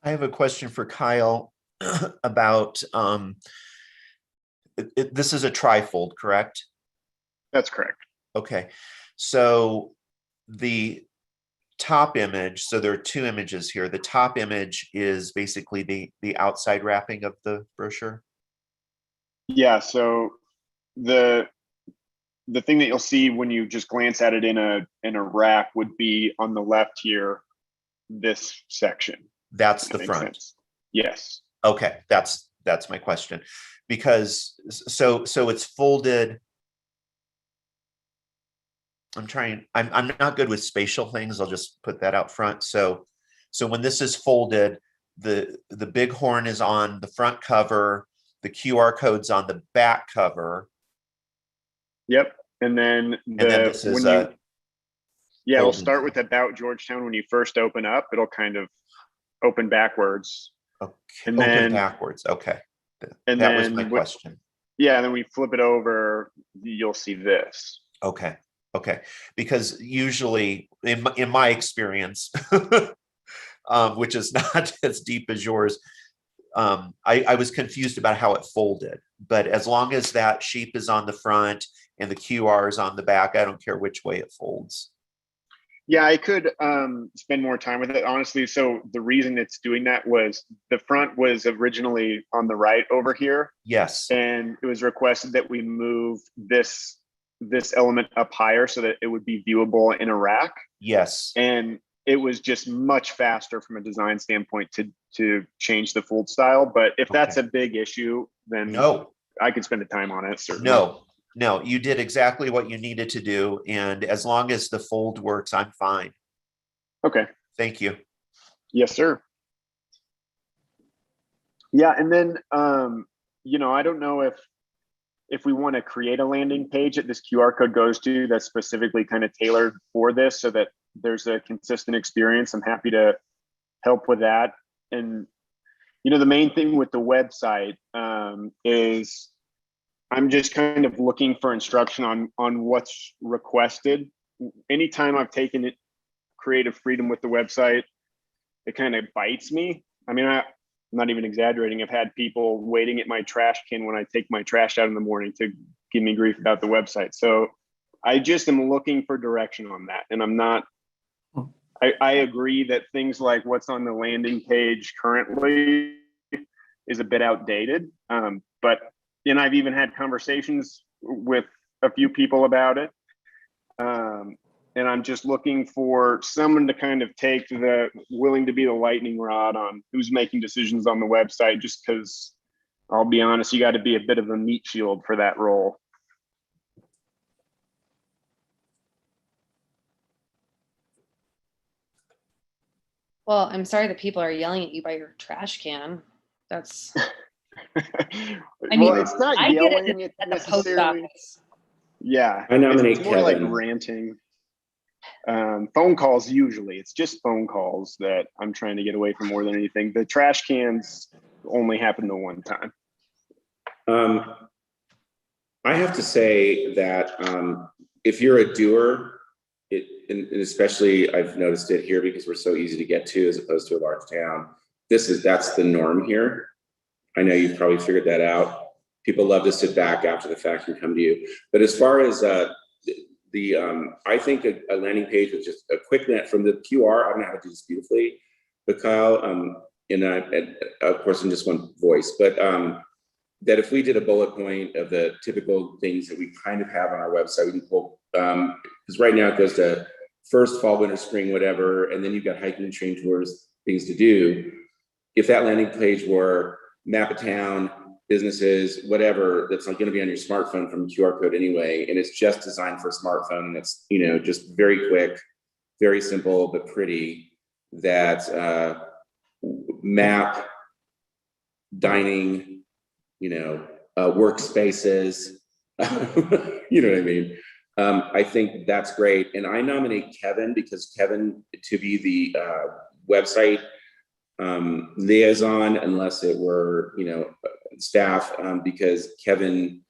Speaker 1: I have a question for Kyle about, this is a trifold, correct?
Speaker 10: That's correct.
Speaker 1: Okay, so the top image, so there are two images here. The top image is basically the outside wrapping of the brochure.
Speaker 10: Yeah, so the thing that you'll see when you just glance at it in a rack would be on the left here, this section.
Speaker 1: That's
Speaker 10: That
Speaker 1: the
Speaker 10: makes
Speaker 1: front.
Speaker 10: sense. Yes.
Speaker 1: Okay, that's my question. Because so it's folded. I'm not good with spatial things. I'll just put that out front. So when this is folded, the big horn is on the front cover, the QR code's on the back cover.
Speaker 10: Yep. And then
Speaker 1: This is
Speaker 10: it'll
Speaker 1: folded.
Speaker 10: start with About Georgetown. When you first open up, it'll kind of open backwards.
Speaker 1: Okay,
Speaker 10: and
Speaker 1: open
Speaker 10: then
Speaker 1: backwards. Okay.
Speaker 10: And
Speaker 1: that was
Speaker 10: then
Speaker 1: my question.
Speaker 10: Yeah, and then we flip it over, you'll see this.
Speaker 1: Okay. Okay. Because usually in my experience, which is not as deep as yours, I was confused about how it folded. But as long as that sheep is on the front and the QR is on the back, I don't care which way it folds.
Speaker 10: Yeah, I could spend more time with it, honestly. So the reason it's doing that was the front was originally on the right over here.
Speaker 1: Yes.
Speaker 10: And it was requested that we move this element up higher so that it would be viewable in a rack.
Speaker 1: Yes.
Speaker 10: And it was just much faster from a design standpoint to change the fold style. But if that's a big issue, then
Speaker 1: no,
Speaker 10: I could spend the time on it. Certainly.
Speaker 1: No, you did exactly what you needed to do. And as long as the fold works, I'm fine.
Speaker 10: Okay.
Speaker 1: Thank you.
Speaker 10: Yes, sir. Yeah. And then, I don't know if we want to create a landing page that this QR code goes to that's specifically kind of tailored for this so that there's a consistent experience. I'm happy to help with that. And, the main thing with the website is I'm just kind of looking for instruction on what's requested. Anytime I've taken creative freedom with the website, it kind of bites me. I mean, I'm not even exaggerating. I've had people waiting at my trash can when I take my trash out in the morning to give me grief about the website. So I just am looking for direction on that. And I'm not, I agree that things like what's on the landing page currently is a bit outdated. But I've even had conversations with a few people about it. And I'm just looking for someone to kind of take willing to be the lightning rod on who's making decisions on the website, just because I'll be honest, you got to be a bit of a meat shield for that role.
Speaker 3: Well, I'm sorry that people are yelling at you by your trash can. That's. I mean,
Speaker 10: it's not
Speaker 3: I
Speaker 10: yelling
Speaker 3: get it
Speaker 10: at
Speaker 3: the post
Speaker 10: necessarily.
Speaker 3: office.
Speaker 10: Yeah,
Speaker 9: I nominate
Speaker 10: it's more like
Speaker 9: Kevin.
Speaker 10: ranting. Phone calls usually. It's just phone calls that I'm trying to get away from more than anything. The trash cans only happen the one time.
Speaker 9: I have to say that if you're a doer, and especially I've noticed it here because we're so easy to get to as opposed to a large town. That's the norm here. I know you've probably figured that out. People love to sit back after the fact and come to you. But as far as I think a landing page with just a quick net from the QR, I don't know how to do this beautifully, but Kyle, and of course in just one voice, but that if we did a bullet point of the typical things that we kind of have on our website, we can pull, because right now it goes to first, fall, winter, spring, whatever, and then you've got hiking and train tours, things to do. If that landing page were map a town, businesses, whatever, that's not going to be on your smartphone from QR code anyway, and it's just designed for a smartphone, and it's just very quick, very simple but pretty, that map dining, workspaces, you know what I mean. I think that's great, and I nominate Kevin because Kevin to be the website liaison, unless it were staff, because Kevin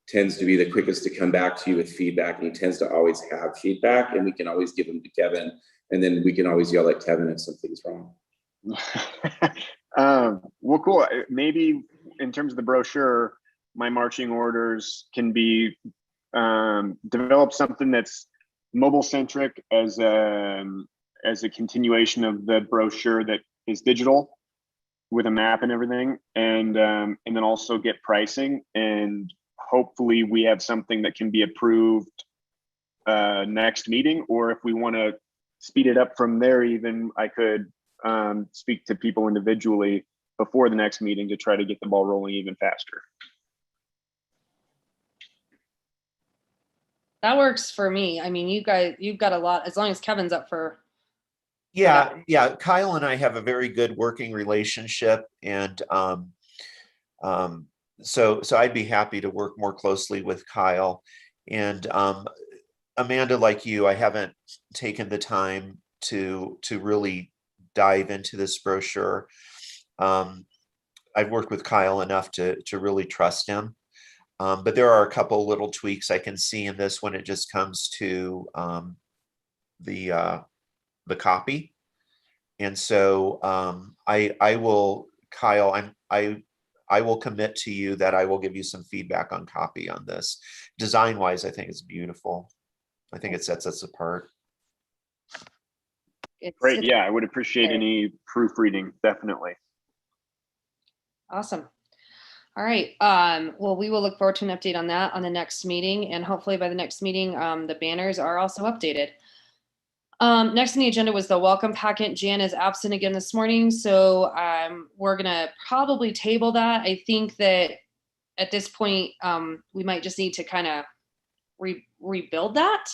Speaker 9: tends to be the quickest to come back to you with feedback, and he tends to always have feedback, and we can always give them to Kevin, and then we can always yell at Kevin if something's wrong.
Speaker 10: Well, cool. Maybe in terms of the brochure, my marching orders can be develop something that's mobile centric as a continuation of the brochure that is digital with a map and everything, and then also get pricing, and hopefully we have something that can be approved next meeting. Or if we want to speed it up from there, even I could speak to people individually before the next meeting to try to get the ball rolling even faster.
Speaker 3: That works for me. I mean, you've got a lot, as long as Kevin's up for.
Speaker 1: Yeah. Kyle and I have a very good working relationship, and so I'd be happy to work more closely with Kyle. And Amanda, like you, I haven't taken the time to really dive into this brochure. I've worked with Kyle enough to really trust him. But there are a couple little tweaks I can see in this when it just comes to the copy. And so I will, Kyle, I will commit to you that I will give you some feedback on copy on this. Design wise, I think it's beautiful. I think it sets us apart.
Speaker 10: Great. Yeah, I would appreciate any proofreading, definitely.
Speaker 3: Awesome. All right. Well, we will look forward to an update on that on the next meeting, and hopefully by the next meeting, the banners are also updated. Next on the agenda was the welcome packet. Jan is absent again this morning, so we're gonna probably table that. I think that at this point, we might just need to kind of rebuild that.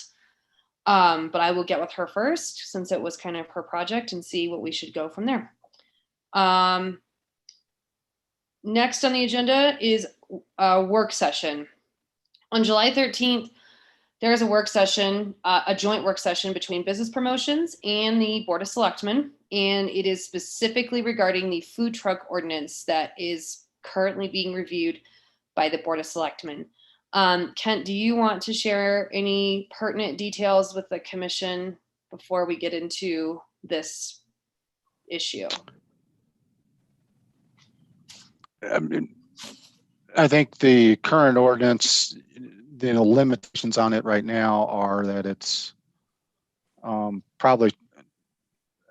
Speaker 3: But I will get with her first, since it was kind of her project, and see what we should go from there. Next on the agenda is a work session. On July 13th, there is a work session, a joint work session between Business Promotions and the Board of Selectmen, and it is specifically regarding the food truck ordinance that is currently being reviewed by the Board of Selectmen. Kent, do you want to share any pertinent details with the commission before we get into this issue?
Speaker 8: I mean, I think the current ordinance, the limitations on it right now are that it's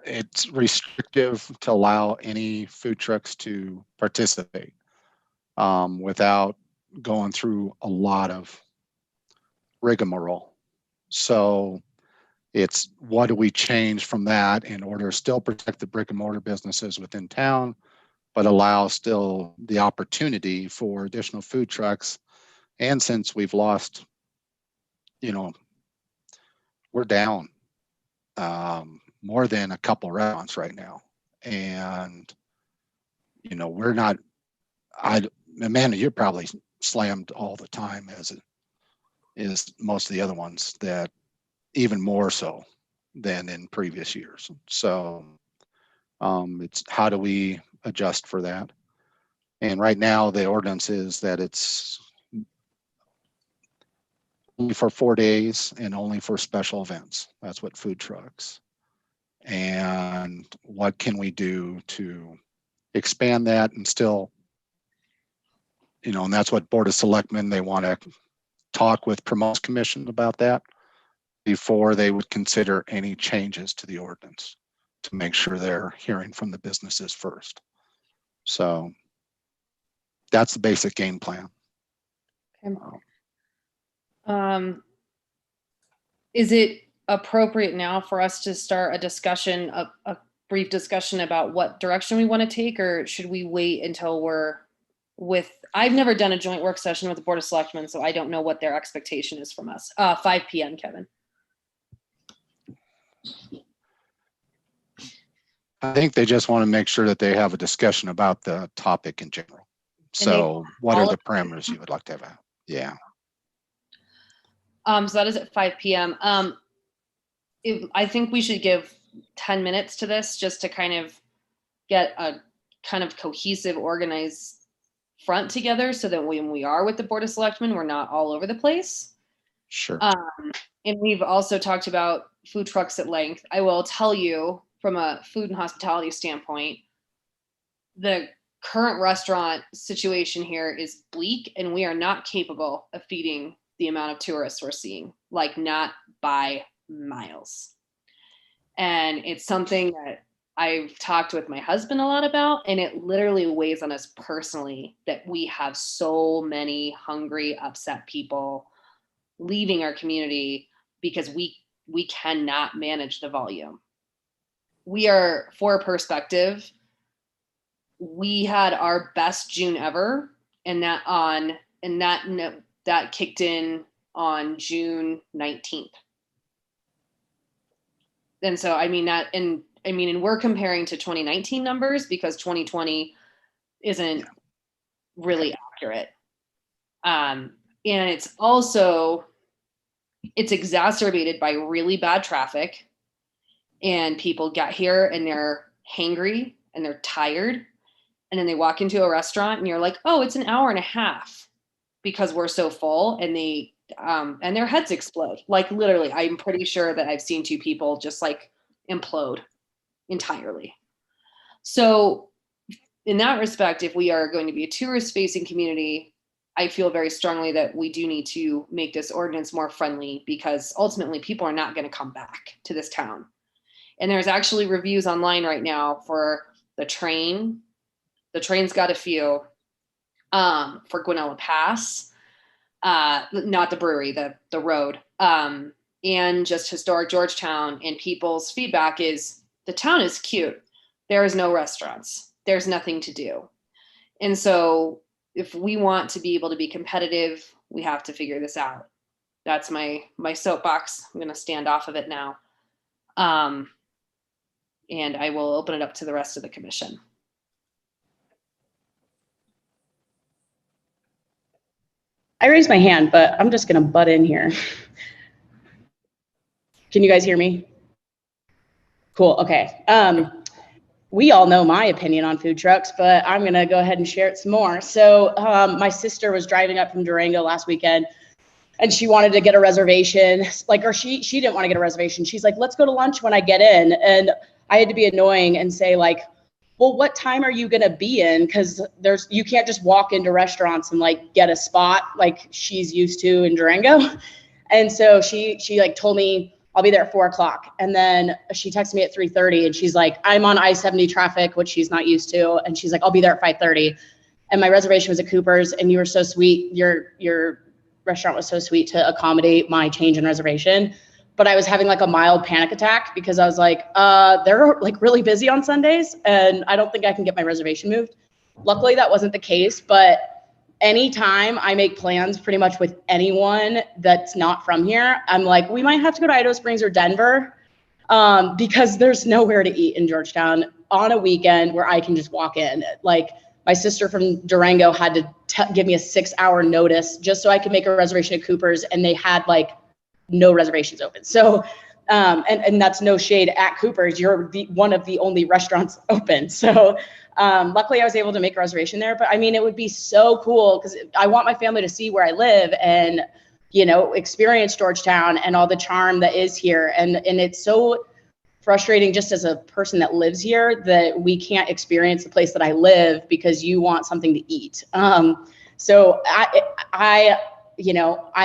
Speaker 8: it's restrictive to allow any food trucks to participate without going through a lot of rigmarole. So it's, what do we change from that in order to still protect the brick and mortar businesses within town, but allow still the opportunity for additional food trucks? And since we've lost, we're down more than a couple restaurants right now. And, we're not, Amanda, you're probably slammed all the time, as it is most of the other ones, that even more so than in previous years. So it's, how do we adjust for that? And right now the ordinance is that it's only for 4 days and only for special events. That's what food trucks. And what can we do to expand that and still, and that's what Board of Selectmen, they want to talk with Promotes Commission about that before they would consider any changes to the ordinance, to make sure they're hearing from the businesses first. So that's the basic game plan.
Speaker 3: Is it appropriate now for us to start a discussion, a brief discussion about what direction we want to take, or should we wait until we're I've never done a joint work session with the Board of Selectmen, so I don't know what their expectation is from us. 5 p.m., Kevin.
Speaker 8: I think they just want to make sure that they have a discussion about the topic in general. So what are the parameters you would like to have out? Yeah.
Speaker 3: So that is at 5 p.m. I think we should give 10 minutes to this, just to kind of get a kind of cohesive, organized front together, so that when we are with the Board of Selectmen, we're not all over the place.
Speaker 8: Sure.
Speaker 3: And we've also talked about food trucks at length. I will tell you from a food and hospitality standpoint, the current restaurant situation here is bleak, and we are not capable of feeding the amount of tourists we're seeing, like not by miles. And it's something that I've talked with my husband a lot about, and it literally weighs on us personally that we have so many hungry, upset people leaving our community because we cannot manage the volume. We are, for perspective, we had our best June ever, and that kicked in on June 19th. And so, I mean, and we're comparing to 2019 numbers because 2020 isn't really accurate. And it's exacerbated by really bad traffic, and people get here and they're hangry and they're tired. And then they walk into a restaurant and you're like, oh, it's an hour and a half because we're so full, and and their heads explode. Like literally, I'm pretty sure that I've seen 2 people just like implode entirely. So in that respect, if we are going to be a tourist facing community, I feel very strongly that we do need to make this ordinance more friendly, because ultimately people are not going to come back to this town. And there's actually reviews online right now for the train. The train's got a few for Guanella Pass, not the brewery, the road, and just historic Georgetown. And people's feedback is the town is cute. There is no restaurants. There's nothing to do. And so if we want to be able to be competitive, we have to figure this out. That's my soapbox. I'm going to stand off of it now. And I will open it up to the rest of the commission.
Speaker 13: I raised my hand, but I'm just going to butt in here. Can you guys hear me? Cool. Okay. We all know my opinion on food trucks, but I'm going to go ahead and share it some more. So my sister was driving up from Durango last weekend, and she wanted to get a reservation, she didn't want to get a reservation. She's like, let's go to lunch when I get in. And I had to be annoying and say like, well, what time are you going to be in? Because you can't just walk into restaurants and like get a spot like she's used to in Durango. And so she like told me I'll be there at 4:00. And then she texted me at 3:30 and she's like, I'm on I-70 traffic, which she's not used to. And she's like, I'll be there at 5:30. And my reservation was at Cooper's, and you were so sweet. Your restaurant was so sweet to accommodate my change in reservation. But I was having like a mild panic attack because I was like, they're like really busy on Sundays, and I don't think I can get my reservation moved. Luckily, that wasn't the case, but anytime I make plans pretty much with anyone that's not from here, I'm like, we might have to go to Idaho Springs or Denver because there's nowhere to eat in Georgetown on a weekend where I can just walk in. Like my sister from Durango had to give me a 6-hour notice just so I could make a reservation at Cooper's, and they had like no reservations open. So, and that's no shade at Cooper's. You're one of the only restaurants open. So, luckily I was able to make a reservation there, but I mean, it would be so cool because I want my family to see where I live and, experience Georgetown and all the charm that is here. And it's so frustrating just as a person that lives here that we can't experience the place that I live because you want something to eat. So I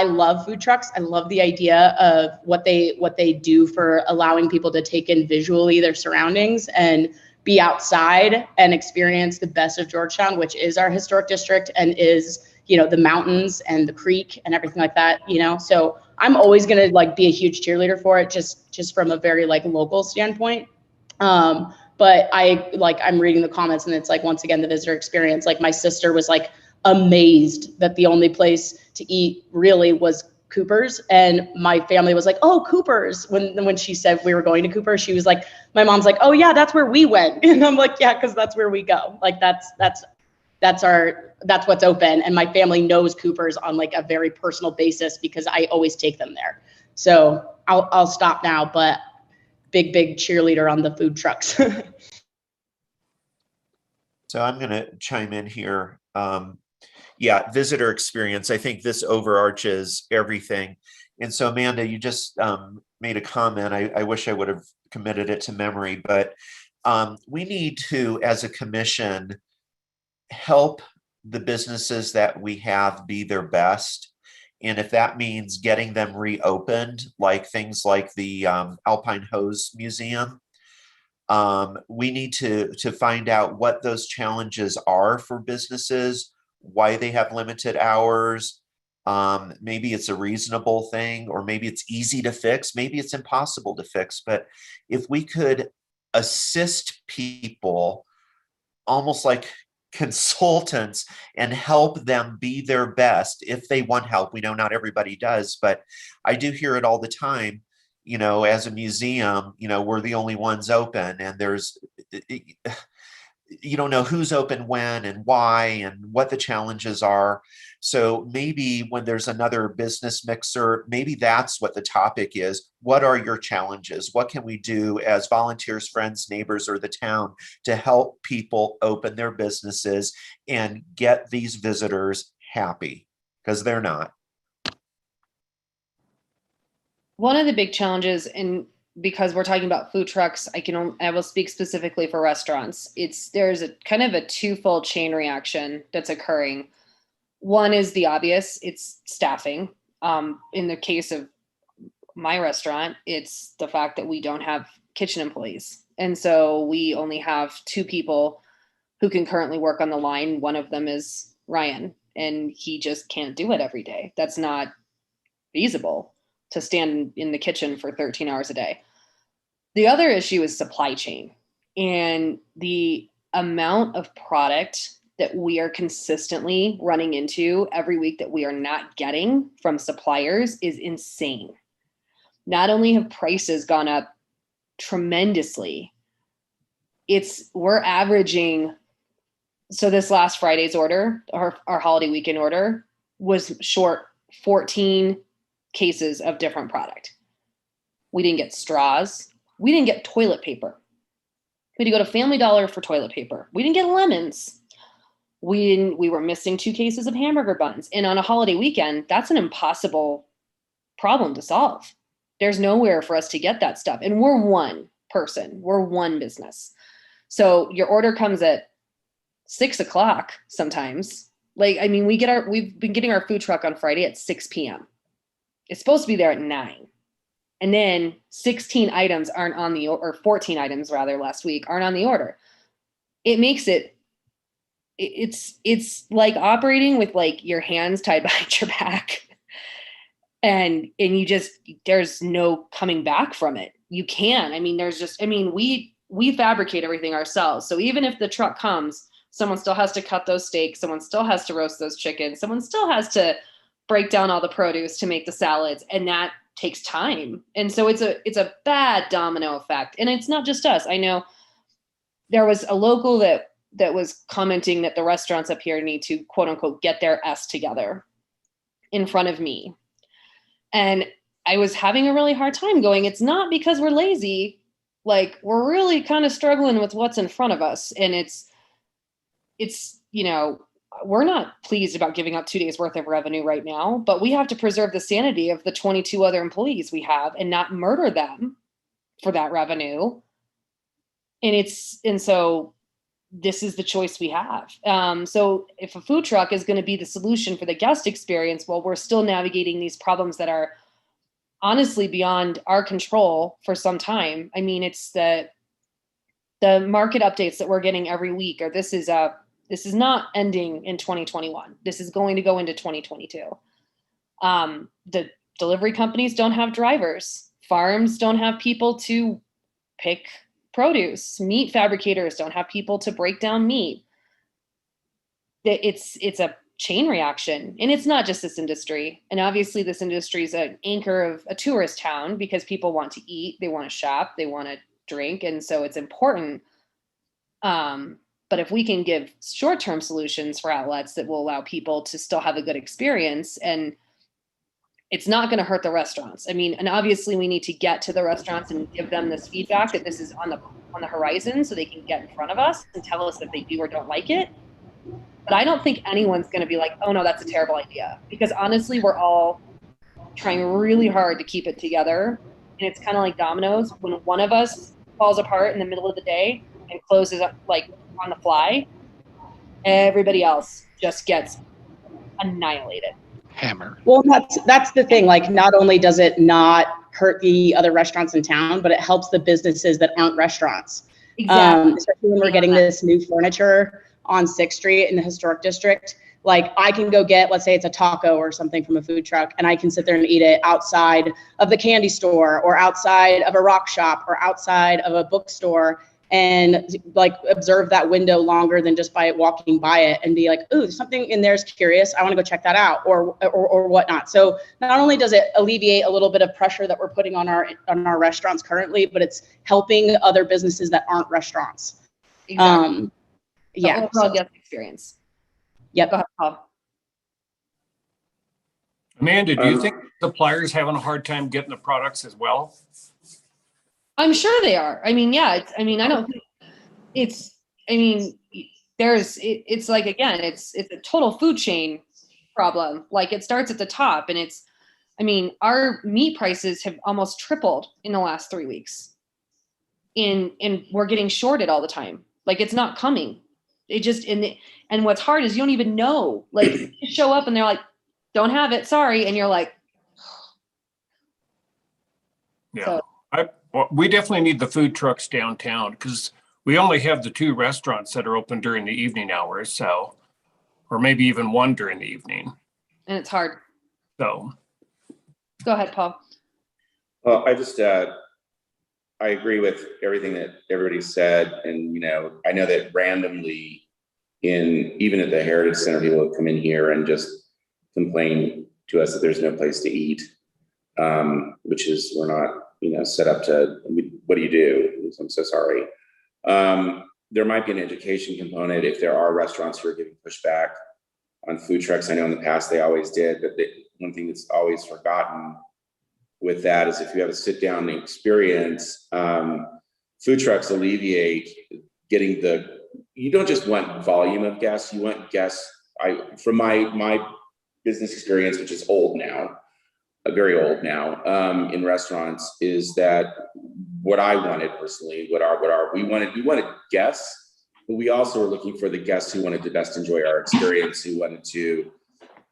Speaker 13: love food trucks. I love the idea of what they do for allowing people to take in visually their surroundings and be outside and experience the best of Georgetown, which is our historic district and is, the mountains and the creek and everything like that, So I'm always going to like be a huge cheerleader for it, just from a very like local standpoint. But I'm reading the comments and it's like, once again, the visitor experience, like my sister was like amazed that the only place to eat really was Cooper's. And my family was like, oh, Cooper's. When she said we were going to Cooper's, she was like, my mom's like, oh yeah, that's where we went. And I'm like, yeah, because that's where we go. Like that's what's open. And my family knows Cooper's on like a very personal basis because I always take them there. So I'll stop now, but big cheerleader on the food trucks.
Speaker 1: So I'm going to chime in here. Visitor experience. I think this overarches everything. And so Amanda, you just made a comment. I wish I would have committed it to memory, but we need to, as a commission, help the businesses that we have be their best. And if that means getting them reopened, like things like the Alpine Hose Museum, we need to find out what those challenges are for businesses, why they have limited hours. Maybe it's a reasonable thing, or maybe it's easy to fix, maybe it's impossible to fix. But if we could assist people almost like consultants and help them be their best if they want help. We know not everybody does, but I do hear it all the time. You know, as a museum, you know, we're the only ones open, and there's, you don't know who's open when and why and what the challenges are. So maybe when there's another business mixer, maybe that's what the topic is. What are your challenges? What can we do as volunteers, friends, neighbors, or the town to help people open their businesses and get these visitors happy? Because they're not.
Speaker 3: One of the big challenges, and because we're talking about food trucks, I will speak specifically for restaurants. There's a kind of a twofold chain reaction that's occurring. One is the obvious, it's staffing. In the case of my restaurant, it's the fact that we don't have kitchen employees. And so we only have 2 people who can currently work on the line. One of them is Ryan, and he just can't do it every day. That's not feasible to stand in the kitchen for 13 hours a day. The other issue is supply chain, and the amount of product that we are consistently running into every week that we are not getting from suppliers is insane. Not only have prices gone up tremendously, we're averaging, so this last Friday's order, our holiday weekend order, was short 14 cases of different product. We didn't get straws. We didn't get toilet paper. We had to go to Family Dollar for toilet paper. We didn't get lemons. We were missing 2 cases of hamburger buns. And on a holiday weekend, that's an impossible problem to solve. There's nowhere for us to get that stuff. And we're one person, we're one business. So your order comes at 6 o'clock sometimes. Like, I mean, we've been getting our food truck on Friday at 6 p.m. It's supposed to be there at 9. And then 16 items aren't on the, or 14 items rather last week aren't on the order. It makes it's like operating with like your hands tied behind your back. And you just, there's no coming back from it. You can. I mean, we fabricate everything ourselves. So even if the truck comes, someone still has to cut those steaks. Someone still has to roast those chickens. Someone still has to break down all the produce to make the salads. And that takes time. And so it's a bad domino effect. And it's not just us. I know there was a local that was commenting that the restaurants up here need to, quote unquote, get their S together in front of me. And I was having a really hard time going, it's not because we're lazy. Like, we're really kind of struggling with what's in front of us. And it's, you know, we're not pleased about giving up 2 days worth of revenue right now, but we have to preserve the sanity of the 22 other employees we have and not murder them for that revenue. And so this is the choice we have. So if a food truck is going to be the solution for the guest experience, while we're still navigating these problems that are honestly beyond our control for some time. I mean, it's the market updates that we're getting every week, or this is not ending in 2021. This is going to go into 2022. The delivery companies don't have drivers. Farms don't have people to pick produce. Meat fabricators don't have people to break down meat. It's a chain reaction, and it's not just this industry. And obviously this industry is an anchor of a tourist town because people want to eat, they want to shop, they want to drink. And so it's important. But if we can give short-term solutions for outlets that will allow people to still have a good experience, and it's not going to hurt the restaurants. I mean, and obviously we need to get to the restaurants and give them this feedback that this is on the horizon so they can get in front of us and tell us if they do or don't like it. But I don't think anyone's going to be like, oh no, that's a terrible idea. Because honestly, we're all trying really hard to keep it together And it's kind of like dominoes. When one of us falls apart in the middle of the day and closes up like on the fly, everybody else just gets annihilated.
Speaker 8: Hammer.
Speaker 13: Well, that's the thing. Like, not only does it not hurt the other restaurants in town, but it helps the businesses that aren't restaurants.
Speaker 3: Exactly.
Speaker 13: Especially when we're getting this new furniture on 6th Street in the historic district. Like, I can go get, let's say it's a taco or something from a food truck, and I can sit there and eat it outside of the candy store or outside of a rock shop or outside of a bookstore, and like observe that window longer than just by walking by it and be like, ooh, something in there's curious. I want to go check that out or whatnot. So not only does it alleviate a little bit of pressure that we're putting on our restaurants currently, but it's helping other businesses that aren't restaurants.
Speaker 3: Exactly.
Speaker 13: Yeah.
Speaker 3: The overall guest experience.
Speaker 13: Yep.
Speaker 3: Go ahead, Paul.
Speaker 14: Amanda, do you think suppliers having a hard time getting the products as well?
Speaker 3: I'm sure they are. I mean, yeah. I don't think it's. I mean, it's like, again, it's a total food chain problem. Like, it starts at the top, and it's. I mean, our meat prices have almost tripled in the last 3 weeks. And we're getting shorted all the time. Like, it's not coming. It just and what's hard is you don't even know. Like, you show up and they're like, "Don't have it, sorry," and you're like,
Speaker 14: Yeah. We definitely need the food trucks downtown because we only have the 2 restaurants that are open during the evening hours. So, or maybe even one during the evening.
Speaker 3: and it's hard.
Speaker 14: So,
Speaker 3: Go ahead, Paul.
Speaker 9: Well, I agree with everything that everybody said. And, I know that randomly even at the Heritage Center, people have come in here and just complain to us that there's no place to eat, which is, we're not, set up to, what do you do? I'm so sorry. There might be an education component if there are restaurants who are giving pushback on food trucks. I know in the past they always did, but one thing that's always forgotten with that is if you have a sit down experience, food trucks alleviate getting you don't just want volume of guests, you want guests. From my business experience, which is old now, very old now, in restaurants, is that what I wanted personally, we wanted guests, but we also were looking for the guests who wanted to best enjoy our experience, who wanted to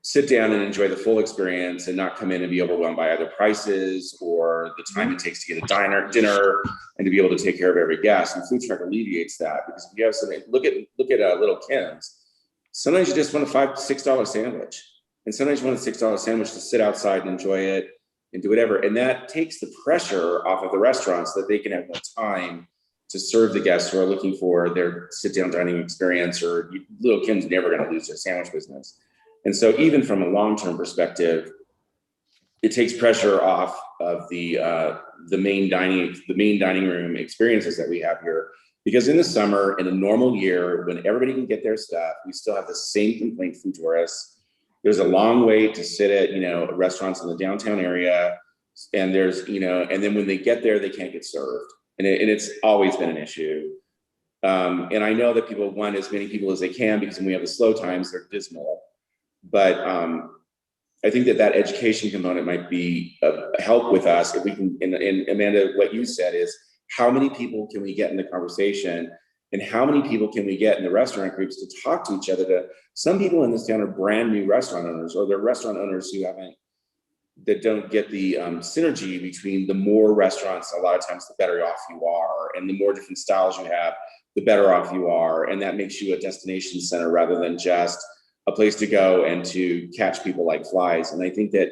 Speaker 9: sit down and enjoy the full experience and not come in and be overwhelmed by either prices or the time it takes to get a dinner, and to be able to take care of every guest. And food truck alleviates that, because if you have something, look at Little Kim's. Sometimes you just want a $5-6 sandwich, and sometimes you want a $6 sandwich to sit outside and enjoy it and do whatever. And that takes the pressure off of the restaurants, that they can have more time to serve the guests who are looking for their sit-down dining experience. Or Little Kim's never going to lose their sandwich business. And so even from a long-term perspective, it takes pressure off of the main dining room experiences that we have here. Because in the summer, in a normal year, when everybody can get their stuff, we still have the same complaint from tourists. There's a long wait to sit at, restaurants in the downtown area. And there's, and then when they get there, they can't get served. And it's always been an issue. And I know that people want as many people as they can, because when we have the slow times, they're dismal. But I think that education component might be a help with us if we can. And Amanda, what you said is, how many people can we get in the conversation, and how many people can we get in the restaurant groups to talk to each other? Some people in this town are brand new restaurant owners, or they're restaurant owners that don't get the synergy between the more restaurants, a lot of times the better off you are, and the more different styles you have, the better off you are. And that makes you a destination center rather than just a place to go and to catch people like flies. And I think that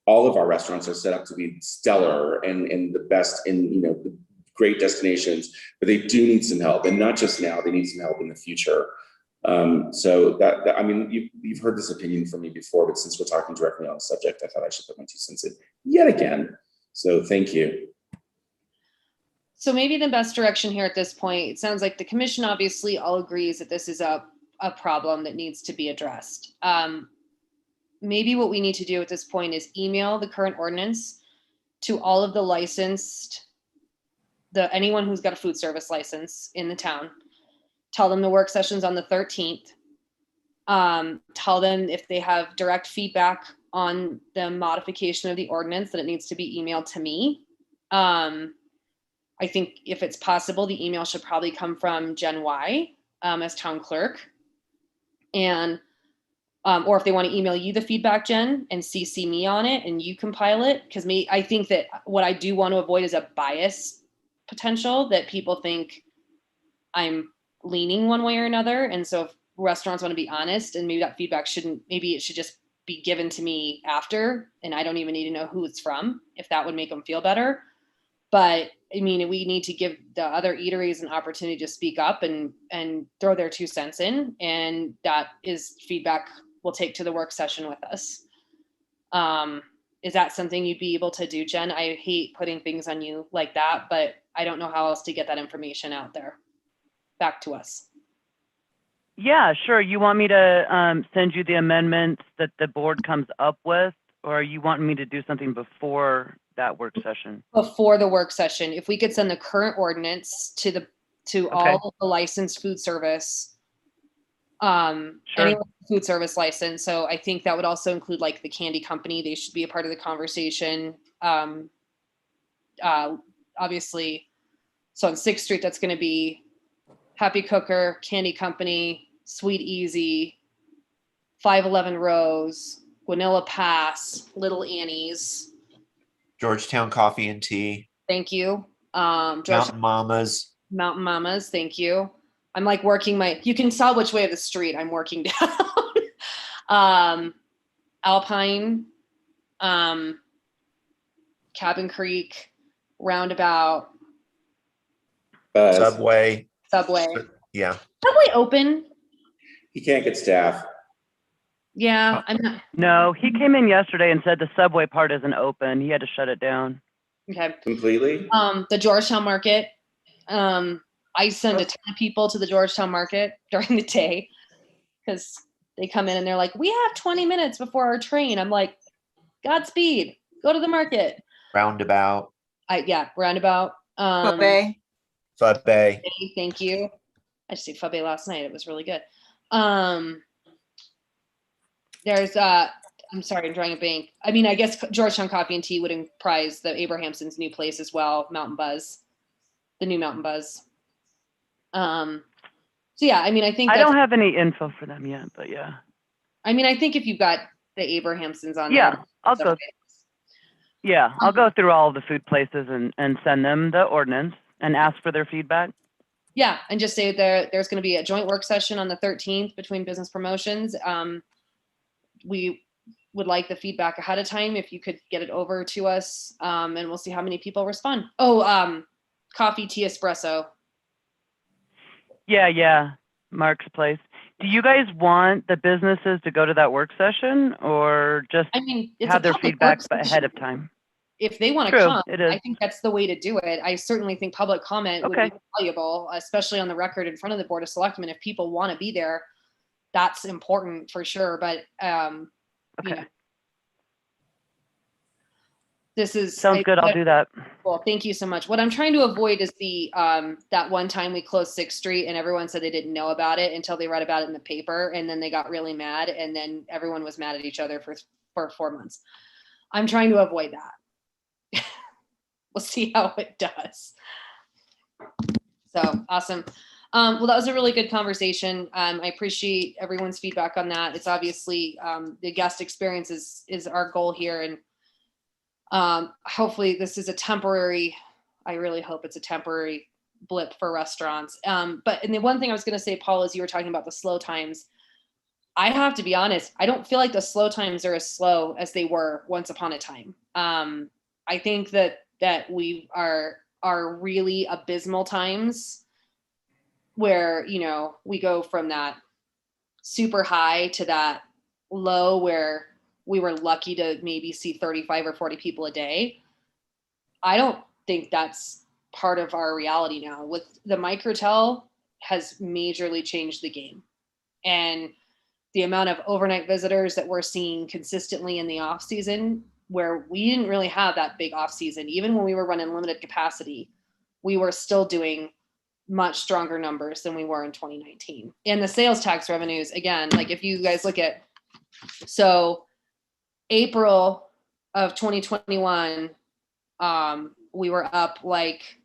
Speaker 9: all of our restaurants are set up to be stellar and the best in, the great destinations, but they do need some help, and not just now, they need some help in the future. So I mean, you've heard this opinion from me before, but since we're talking directly on the subject, I thought I should put my 2 cents in yet again. So thank you.
Speaker 3: So maybe the best direction here at this point, it sounds like the commission obviously all agrees that this is a problem that needs to be addressed. Maybe what we need to do at this point is email the current ordinance to all of the licensed, anyone who's got a food service license in the town. Tell them the work session's on the 13th. Tell them if they have direct feedback on the modification of the ordinance, that it needs to be emailed to me. I think if it's possible, the email should probably come from Jen Y as town clerk. And, or if they want to email you the feedback, Jen, and CC me on it and you compile it. Because I think that what I do want to avoid is a bias potential that people think I'm leaning one way or another. And so if restaurants want to be honest, and maybe that feedback maybe it should just be given to me after, and I don't even need to know who it's from, if that would make them feel better. But I mean, we need to give the other eateries an opportunity to speak up and throw their 2 cents in. And that is feedback we'll take to the work session with us. Is that something you'd be able to do, Jen? I hate putting things on you like that, but I don't know how else to get that information out there back to us.
Speaker 4: Yeah, sure. You want me to send you the amendments that the board comes up with, or you want me to do something before that work session?
Speaker 3: Before the work session, if we could send the current ordinance to all the licensed food service, any food service license. So I think that would also include like the candy company. They should be a part of the conversation. Obviously, so on 6th Street, that's going to be Happy Cooker, Candy Company, Sweet Easy, 511 Rose, Guanilla Pass, Little Annie's.
Speaker 1: Georgetown Coffee and Tea.
Speaker 3: Thank you.
Speaker 1: Mountain Mamas.
Speaker 3: Mountain Mamas. Thank you. I'm like working you can tell which way of the street I'm working down. Alpine, Cabin Creek, Roundabout.
Speaker 1: Subway. Yeah.
Speaker 3: Subway open?
Speaker 9: He can't get staff.
Speaker 3: Yeah, I'm not.
Speaker 4: No, he came in yesterday and said the Subway part isn't open. He had to shut it down.
Speaker 3: Okay.
Speaker 9: Completely?
Speaker 3: The Georgetown Market. I send a ton of people to the Georgetown Market during the day because they come in and they're like, we have 20 minutes before our train. I'm like, Godspeed, go to the market.
Speaker 1: Roundabout.
Speaker 3: Roundabout.
Speaker 5: Fubay.
Speaker 1: Fubay.
Speaker 3: Thank you. I just ate Fubay last night. It was really good. There's I'm sorry, I'm drawing a blank. I mean, I guess Georgetown Coffee and Tea would comprise the Abrahamson's new place as well, Mountain Buzz, the new Mountain Buzz. So yeah, I mean, I think
Speaker 4: I don't have any info for them yet, but yeah.
Speaker 3: I mean, I think if you've got the Abrahamsons on
Speaker 4: yeah,
Speaker 3: there,
Speaker 4: I'll go. Yeah, I'll go through all the food places and send them the ordinance and ask for their feedback.
Speaker 3: Yeah, and just say there's going to be a joint work session on the 13th between business promotions. We would like the feedback ahead of time if you could get it over to us, and we'll see how many people respond. Oh, coffee, tea, espresso.
Speaker 4: Yeah, Mark's place. Do you guys want the businesses to go to that work session or just have their feedback ahead of time?
Speaker 3: If they want to come, I think that's the way to do it. I certainly think public comment would be valuable, especially on the record in front of the Board of Selectmen. If people want to be there, that's important for sure. But you know, this is
Speaker 4: sounds good. I'll do that.
Speaker 3: Well, thank you so much. What I'm trying to avoid is the that one time we closed 6th Street and everyone said they didn't know about it until they read about it in the paper, and then they got really mad, and then everyone was mad at each other for 4 months. I'm trying to avoid that. We'll see how it does. So awesome. Well, that was a really good conversation. I appreciate everyone's feedback on that. It's obviously the guest experience is our goal here, and hopefully this is a temporary. I really hope it's a temporary blip for restaurants. And the one thing I was going to say, Paul, is you were talking about the slow times. I have to be honest. I don't feel like the slow times are as slow as they were once upon a time. I think that we are really abysmal times where, you know, we go from that super high to that low where we were lucky to maybe see 35 or 40 people a day. I don't think that's part of our reality now. With the microtel has majorly changed the game. And the amount of overnight visitors that we're seeing consistently in the off season, where we didn't really have that big off season. Even when we were running limited capacity, we were still doing much stronger numbers than we were in 2019. And the sales tax revenues, again, like if you guys look at, so April of 2021 we were up like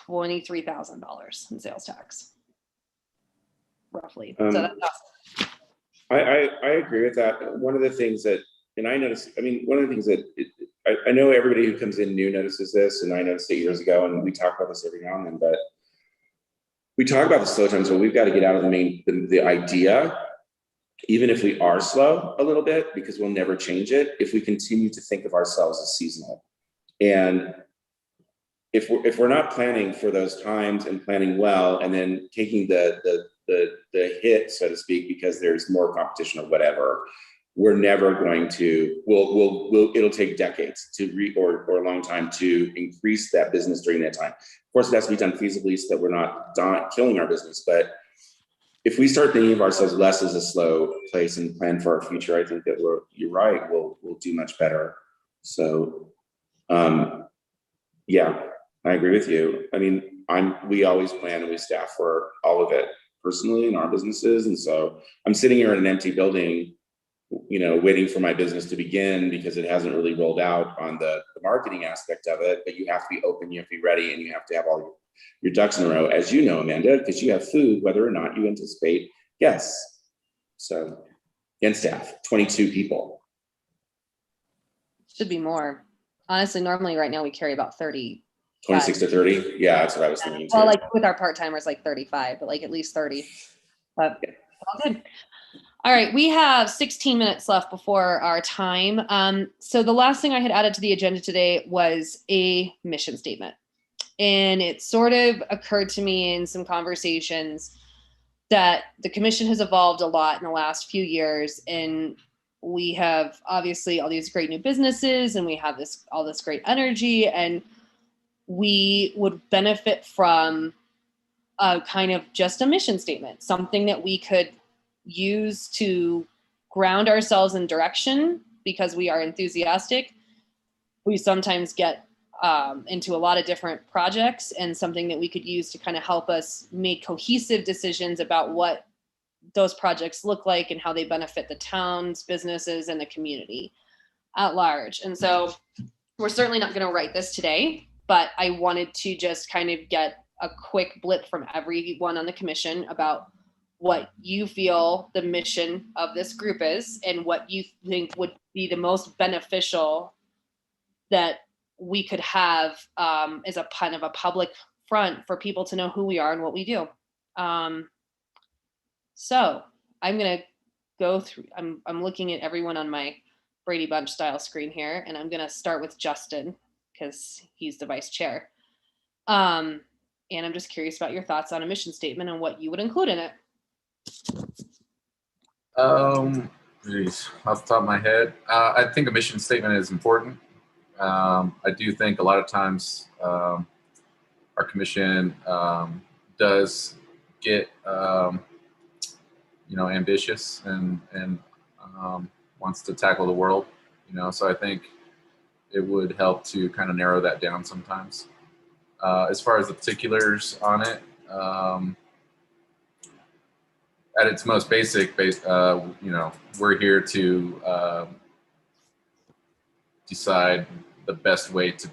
Speaker 3: $23,000 in sales tax, roughly. So that's awesome.
Speaker 9: I agree with that. One of the things that, and I noticed, I mean, one of the things that I know everybody who comes in new notices this, and I noticed it years ago, and we talk about this every now and then, but we talk about the slow times, but we've got to get out of the idea, even if we are slow a little bit, because we'll never change it if we continue to think of ourselves as seasonal. And if we're not planning for those times and planning well, and then taking the hit, so to speak, because there's more competition or whatever, we're never going to, it'll take decades or a long time to increase that business during that time. Of course, it has to be done feasibly so that we're not killing our business. But if we start thinking of ourselves less as a slow place and plan for our future, I think that you're right, we'll do much better. So, yeah, I agree with you. I mean, we always plan and we staff for all of it personally in our businesses. And so I'm sitting here in an empty building, waiting for my business to begin because it hasn't really rolled out on the marketing aspect of it, but you have to be open, you have to be ready, and you have to have all your ducks in a row, as you know, Amanda, because you have food, whether or not you anticipate guests. So, and staff, 22 people.
Speaker 3: Should be more. Honestly, normally right now we carry about 30.
Speaker 9: 26 to 30? Yeah, that's what I was thinking too.
Speaker 3: Well, like with our part-timers, like 35, but like at least 30. But all good. All right, we have 16 minutes left before our time. So the last thing I had added to the agenda today was a mission statement. And it sort of occurred to me in some conversations that the commission has evolved a lot in the last few years. And we have obviously all these great new businesses and we have all this great energy, and we would benefit from a kind of just a mission statement, something that we could use to ground ourselves in direction because we are enthusiastic. We sometimes get into a lot of different projects, and something that we could use to kind of help us make cohesive decisions about what those projects look like and how they benefit the towns, businesses, and the community at large. And so we're certainly not going to write this today, but I wanted to just kind of get a quick blip from everyone on the commission about what you feel the mission of this group is and what you think would be the most beneficial that we could have as a kind of a public front for people to know who we are and what we do. So I'm going to go through, I'm looking at everyone on my Brady Bunch style screen here, and I'm going to start with Justin because he's the vice chair. And I'm just curious about your thoughts on a mission statement and what you would include in it.
Speaker 12: Geez, off the top of my head, I think a mission statement is important. I do think a lot of times our commission does get ambitious and wants to tackle the world, so I think it would help to kind of narrow that down sometimes. As far as the particulars on it, at its most basic, we're here to decide the best way to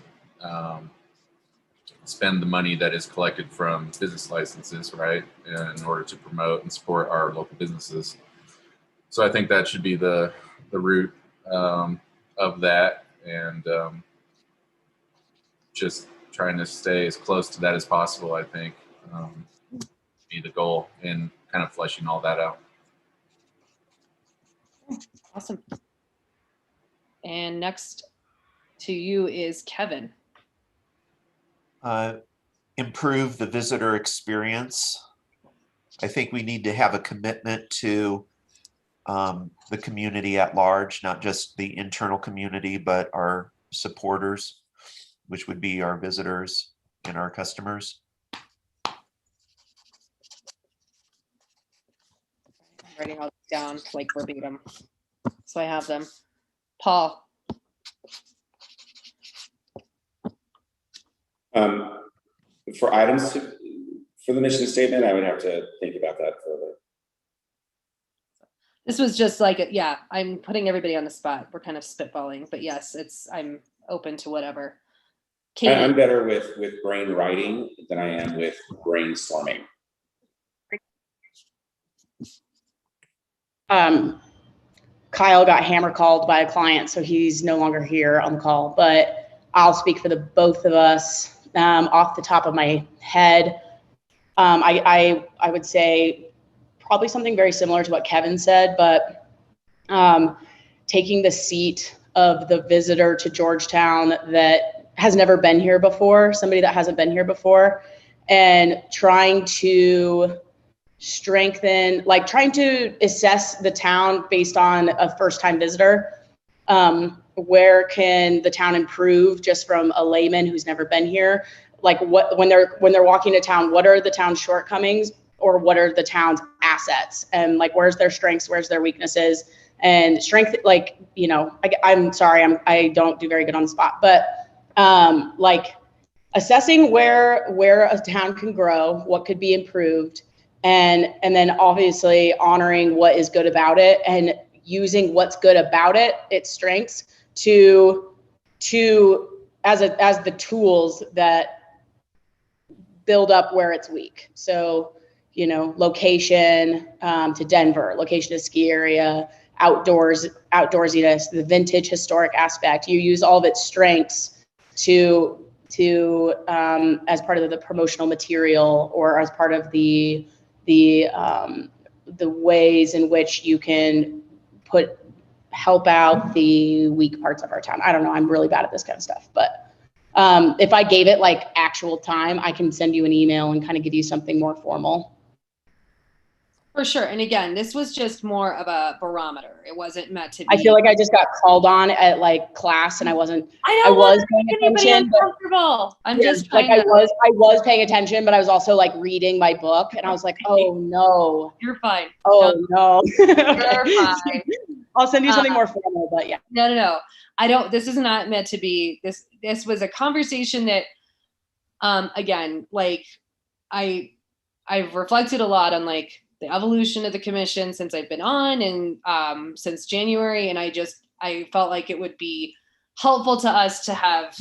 Speaker 12: spend the money that is collected from business licenses, right, in order to promote and support our local businesses. So I think that should be the root of that, and just trying to stay as close to that as possible, I think, be the goal in kind of fleshing all that out.
Speaker 3: Awesome. And next to you is Kevin.
Speaker 1: Improve the visitor experience. I think we need to have a commitment to the community at large, not just the internal community, but our supporters, which would be our visitors and our customers.
Speaker 3: I'm writing all this down like verbatim, so I have them. Paul.
Speaker 9: For items for the mission statement, I would have to think about that further.
Speaker 3: This was just like, I'm putting everybody on the spot. We're kind of spitballing, but yes, I'm open to whatever. Katie,
Speaker 9: I'm better with brainwriting than I am with brainstorming.
Speaker 13: Kyle got hammer called by a client, so he's no longer here on the call, but I'll speak for the both of us. Off the top of my head, I would say probably something very similar to what Kevin said, but taking the seat of the visitor to Georgetown that has never been here before, somebody that hasn't been here before, and trying to strengthen, like trying to assess the town based on a first-time visitor. Where can the town improve just from a layman who's never been here? Like what, when they're walking to town, what are the town's shortcomings or what are the town's assets? And like, where's their strengths, where's their weaknesses? And strength, like, you know, I'm sorry, I don't do very good on the spot, but like assessing where a town can grow, what could be improved, and then obviously honoring what is good about it and using what's good about it, its strengths, to as the tools that build up where it's weak. So, you know, location to Denver, location to ski area, outdoorsiness, the vintage historic aspect. You use all of its strengths to as part of the promotional material or as part of the ways in which you can help out the weak parts of our town. I don't know. I'm really bad at this kind of stuff, but if I gave it like actual time, I can send you an email and kind of give you something more formal.
Speaker 3: for sure. And again, this was just more of a barometer. It wasn't meant to be.
Speaker 13: I feel like I just got called on at like class and I wasn't,
Speaker 3: I
Speaker 13: I
Speaker 3: don't
Speaker 13: was
Speaker 3: want
Speaker 13: paying
Speaker 3: anybody
Speaker 13: attention. but-
Speaker 3: uncomfortable. I'm
Speaker 13: Yeah,
Speaker 3: just
Speaker 13: like
Speaker 3: trying
Speaker 13: I
Speaker 3: to.
Speaker 13: was paying attention, but I was also like reading my book and I was like, oh no.
Speaker 3: You're fine.
Speaker 13: Oh no.
Speaker 3: You're fine.
Speaker 13: I'll send you something more formal, but yeah.
Speaker 3: No. I don't, this is not meant to be, this was a conversation that, again, like I've reflected a lot on like the evolution of the commission since I've been on and since January. And I felt like it would be helpful to us to have,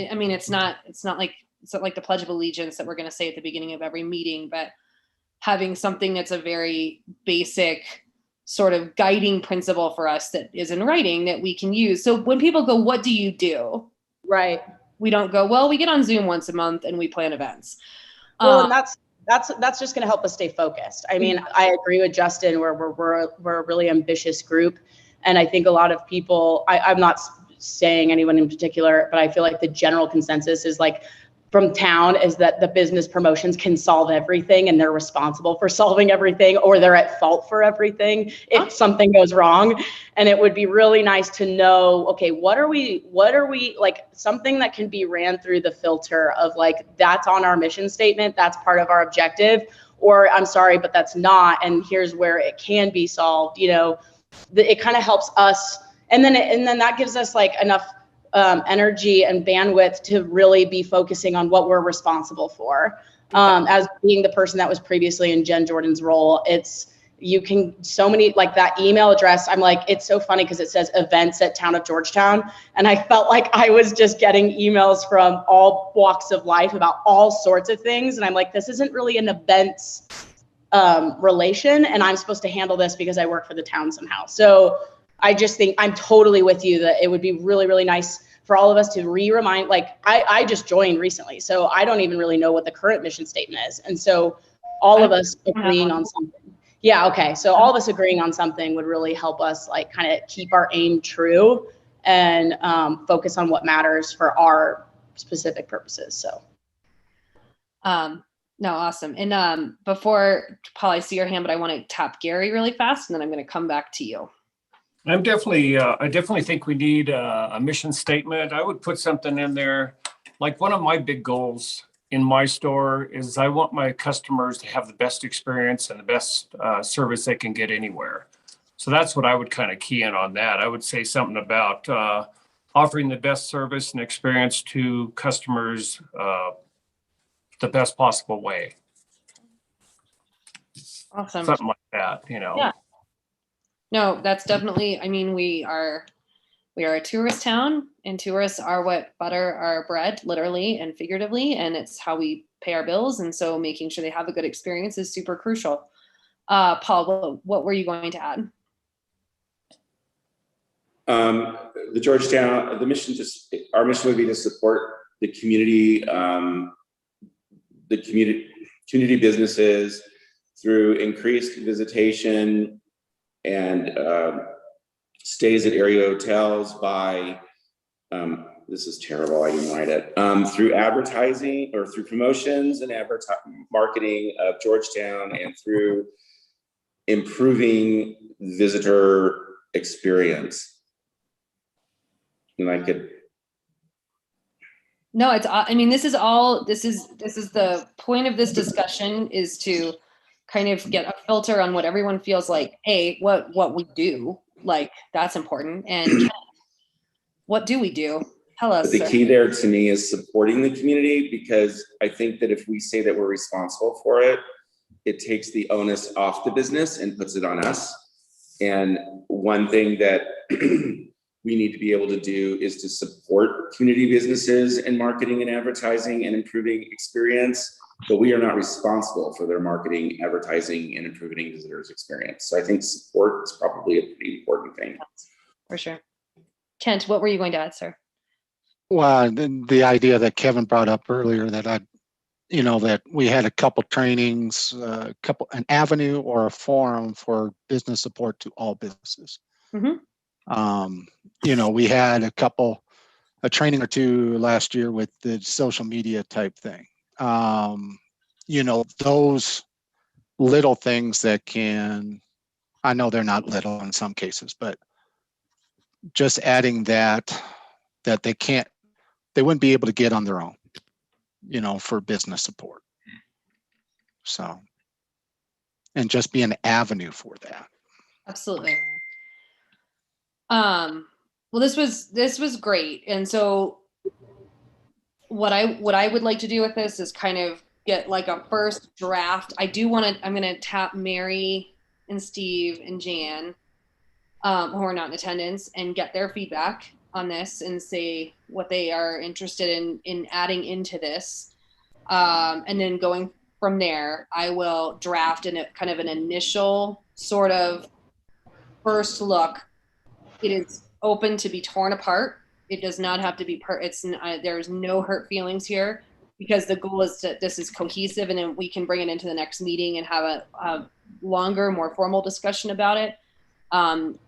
Speaker 3: I mean, it's not like the Pledge of Allegiance that we're going to say at the beginning of every meeting, but having something that's a very basic sort of guiding principle for us that is in writing that we can use. So when people go, what do you do?
Speaker 13: Right.
Speaker 3: We don't go, well, we get on Zoom once a month and we plan events.
Speaker 13: Well, and that's just going to help us stay focused. I mean, I agree with Justin where we're a really ambitious group. And I think a lot of people, I'm not saying anyone in particular, but I feel like the general consensus is like from town is that the business promotions can solve everything and they're responsible for solving everything or they're at fault for everything if something goes wrong. And it would be really nice to know, okay, what are we like something that can be ran through the filter of like, that's on our mission statement, that's part of our objective, or I'm sorry, but that's not. And here's where it can be solved. You know, it kind of helps us. And then that gives us like enough energy and bandwidth to really be focusing on what we're responsible for. As being the person that was previously in Jen Jordan's role, you can so many, like that email address, I'm like, it's so funny because it says events at Town of Georgetown. And I felt like I was just getting emails from all walks of life about all sorts of things. And I'm like, this isn't really an events relation. And I'm supposed to handle this because I work for the town somehow. So I just think I'm totally with you that it would be really, really nice for all of us to remind, like I just joined recently, so I don't even really know what the current mission statement is. And so all of us agreeing on something. Yeah, okay. So all of us agreeing on something would really help us like kind of keep our aim true and focus on what matters for our specific purposes. So.
Speaker 3: No, awesome. And before Paul, I see your hand, but I want to tap Gary really fast and then I'm going to come back to you.
Speaker 14: I definitely think we need a mission statement. I would put something in there. Like one of my big goals in my store is I want my customers to have the best experience and the best service they can get anywhere. So that's what I would kind of key in on that. I would say something about offering the best service and experience to customers the best possible way.
Speaker 3: Awesome.
Speaker 14: Something like that, you know.
Speaker 3: Yeah. No, that's definitely, I mean, we are we are a tourist town, and tourists are what butter our bread, literally and figuratively, and it's how we pay our bills. And so making sure they have a good experience is super crucial. Paul, what were you going to add?
Speaker 9: The Georgetown, our mission would be to support the community, community businesses through increased visitation and stays at area hotels by, this is terrible, I didn't write it, through advertising or through promotions and marketing of Georgetown, and through improving visitor experience. And I could.
Speaker 3: No, it's, I mean, this is the point of this discussion, is to kind of get a filter on what everyone feels like, what we do, like that's important. And what do we do? Tell us.
Speaker 9: But the key there to me is supporting the community, because I think that if we say that we're responsible for it, it takes the onus off the business and puts it on us. And one thing that we need to be able to do is to support community businesses in marketing and advertising and improving experience, but we are not responsible for their marketing, advertising, and improving visitors' experience. So I think support is probably a pretty important thing.
Speaker 3: For sure. Kent, what were you going to add, sir?
Speaker 8: Well, the idea that Kevin brought up earlier, that that we had a couple trainings, an avenue or a forum for business support to all businesses.
Speaker 3: Mm-hmm.
Speaker 8: We had a training or two last year with the social media type thing. Those little things that I know they're not little in some cases, but just adding that they wouldn't be able to get on their own, for business support. So, and just be an avenue for that.
Speaker 3: Absolutely. Well, this was great. And so what I would like to do with this is kind of get like a first draft. I'm going to tap Mary and Steve and Jan, who are not in attendance, and get their feedback on this and say what they are interested in adding into this. And then going from there, I will draft in a kind of an initial sort of first look. It is open to be torn apart. It does not have to be there's no hurt feelings here, because the goal is this is cohesive, and then we can bring it into the next meeting and have a longer, more formal discussion about it.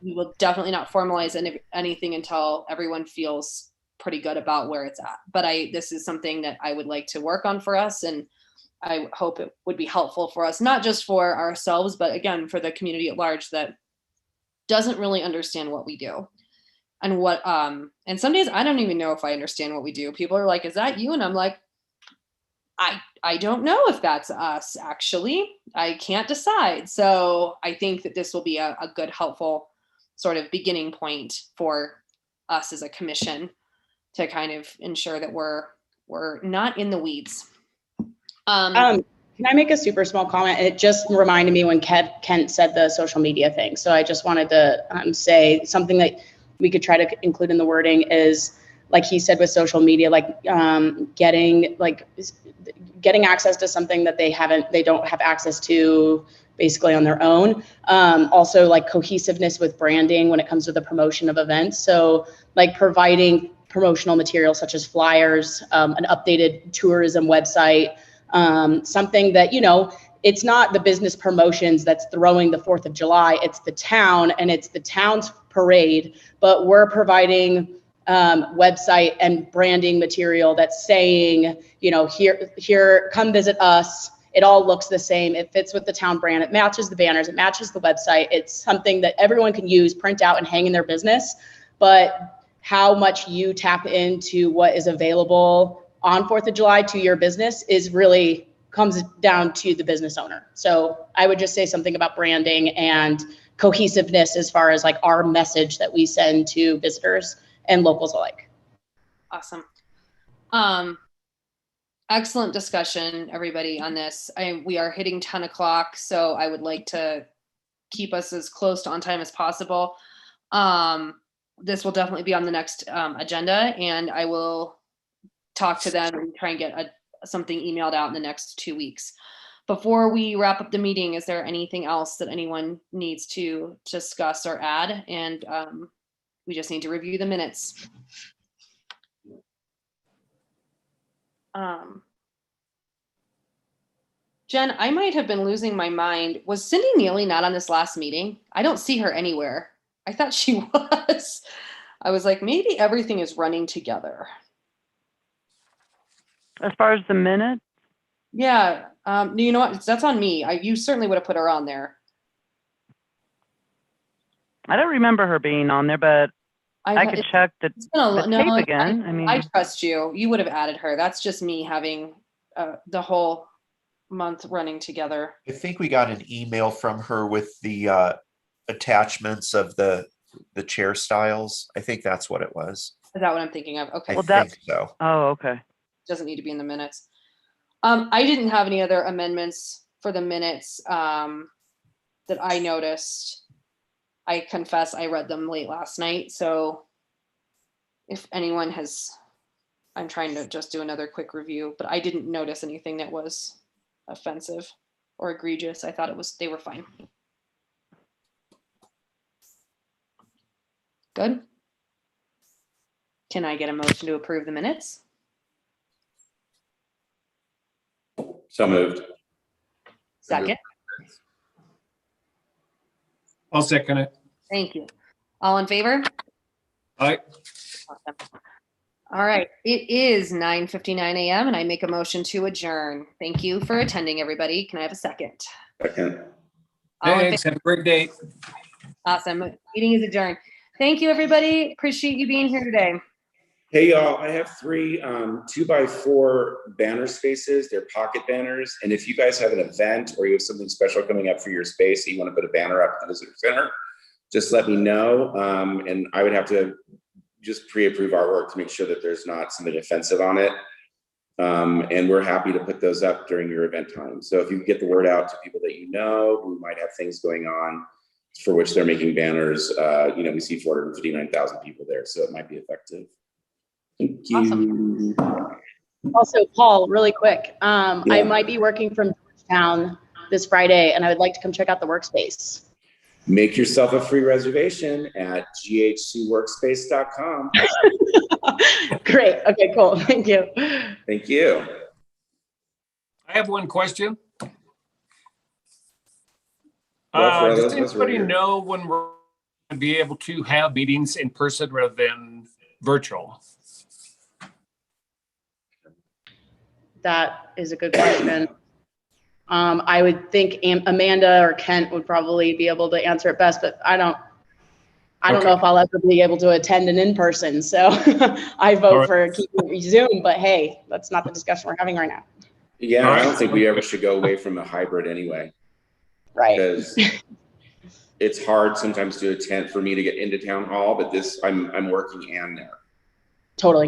Speaker 3: We will definitely not formalize anything until everyone feels pretty good about where it's at. But this is something that I would like to work on for us, and I hope it would be helpful for us, not just for ourselves, but again, for the community at large that doesn't really understand what we do. And and some days I don't even know if I understand what we do. People are like, is that you? And I'm like, I don't know if that's us, actually. I can't decide. So I think that this will be a good, helpful sort of beginning point for us as a commission to kind of ensure that we're not in the weeds.
Speaker 13: Can I make a super small comment? It just reminded me when Kent said the social media thing. So I just wanted to say something that we could try to include in the wording is, like he said with social media, like getting access to something that they don't have access to basically on their own. Also like cohesiveness with branding when it comes to the promotion of events. So like providing promotional materials such as flyers, an updated tourism website, something that, it's not the business promotions that's throwing the 4th of July, it's the town and it's the town's parade, but we're providing website and branding material that's saying, here, come visit us. It all looks the same. It fits with the town brand. It matches the banners. It matches the website. It's something that everyone can use, print out, and hang in their business. But how much you tap into what is available on 4th of July to your business comes down to the business owner. So I would just say something about branding and cohesiveness as far as like our message that we send to visitors and locals alike.
Speaker 3: Awesome. Excellent discussion, everybody, on this. We are hitting 10 o'clock, so I would like to keep us as close to on time as possible. this will definitely be on the next agenda, and I will talk to them and try and get something emailed out in the next 2 weeks. Before we wrap up the meeting, is there anything else that anyone needs to discuss or add? And we just need to review the minutes. Jen, I might have been losing my mind. Was Cindy Neely not on this last meeting? I don't see her anywhere. I thought she was. I was like, maybe everything is running together.
Speaker 4: As far as the minutes,
Speaker 3: Yeah. You know what? That's on me. You certainly would have put her on there.
Speaker 4: I don't remember her being on there, but I could check the tape again. I mean,
Speaker 3: I trust you. You would have added her. That's just me having the whole month running together.
Speaker 1: I think we got an email from her with the attachments of the chair styles. I think that's what it was.
Speaker 3: Is that what I'm thinking of? Okay.
Speaker 1: I think so.
Speaker 4: Oh, okay.
Speaker 3: Doesn't need to be in the minutes. I didn't have any other amendments for the minutes that I noticed. I confess I read them late last night. So if anyone has, I'm trying to just do another quick review, but I didn't notice anything that was offensive or egregious. I thought they were fine. Good. Can I get a motion to approve the minutes?
Speaker 9: So moved.
Speaker 3: Second.
Speaker 14: I'll second it.
Speaker 3: Thank you. All in favor?
Speaker 14: Aye.
Speaker 3: Awesome. All right. It is 9:59 a.m. and I make a motion to adjourn. Thank you for attending, everybody. Can I have a second?
Speaker 9: Second.
Speaker 3: All in
Speaker 14: Thanks. Have a great day.
Speaker 3: Awesome. Meeting is adjourned. Thank you, everybody. Appreciate you being here today.
Speaker 9: Hey, y'all, I have 3 2x4 banner spaces. They're pocket banners. And if you guys have an event or you have something special coming up for your space, you want to put a banner up at the visitor center, just let me know. And I would have to just pre-approve artwork to make sure that there's not something offensive on it. And we're happy to put those up during your event time. So if you get the word out to people that you know who might have things going on for which they're making banners, we see 459,000 people there, so it might be effective. Thank you.
Speaker 3: Awesome.
Speaker 13: Also, Paul, really quick, I might be working from Georgetown this Friday, and I would like to come check out the workspace.
Speaker 9: Make yourself a free reservation at ghcworkspace.com.
Speaker 13: Great. Okay, cool. Thank you.
Speaker 9: Thank you.
Speaker 14: I have one question.
Speaker 9: Well,
Speaker 14: Does anybody know when we're going to be able to have meetings in person rather than virtual?
Speaker 13: That is a good question. I would think Amanda or Kent would probably be able to answer it best, but I don't know if I'll ever be able to attend an in-person. So I vote for keeping it Zoom, but hey, that's not the discussion we're having right now.
Speaker 9: Yeah, I don't think we ever should go away from the hybrid anyway.
Speaker 13: Right.
Speaker 9: Because it's hard sometimes to attend for me to get into town hall, but I'm working and there.
Speaker 13: Totally.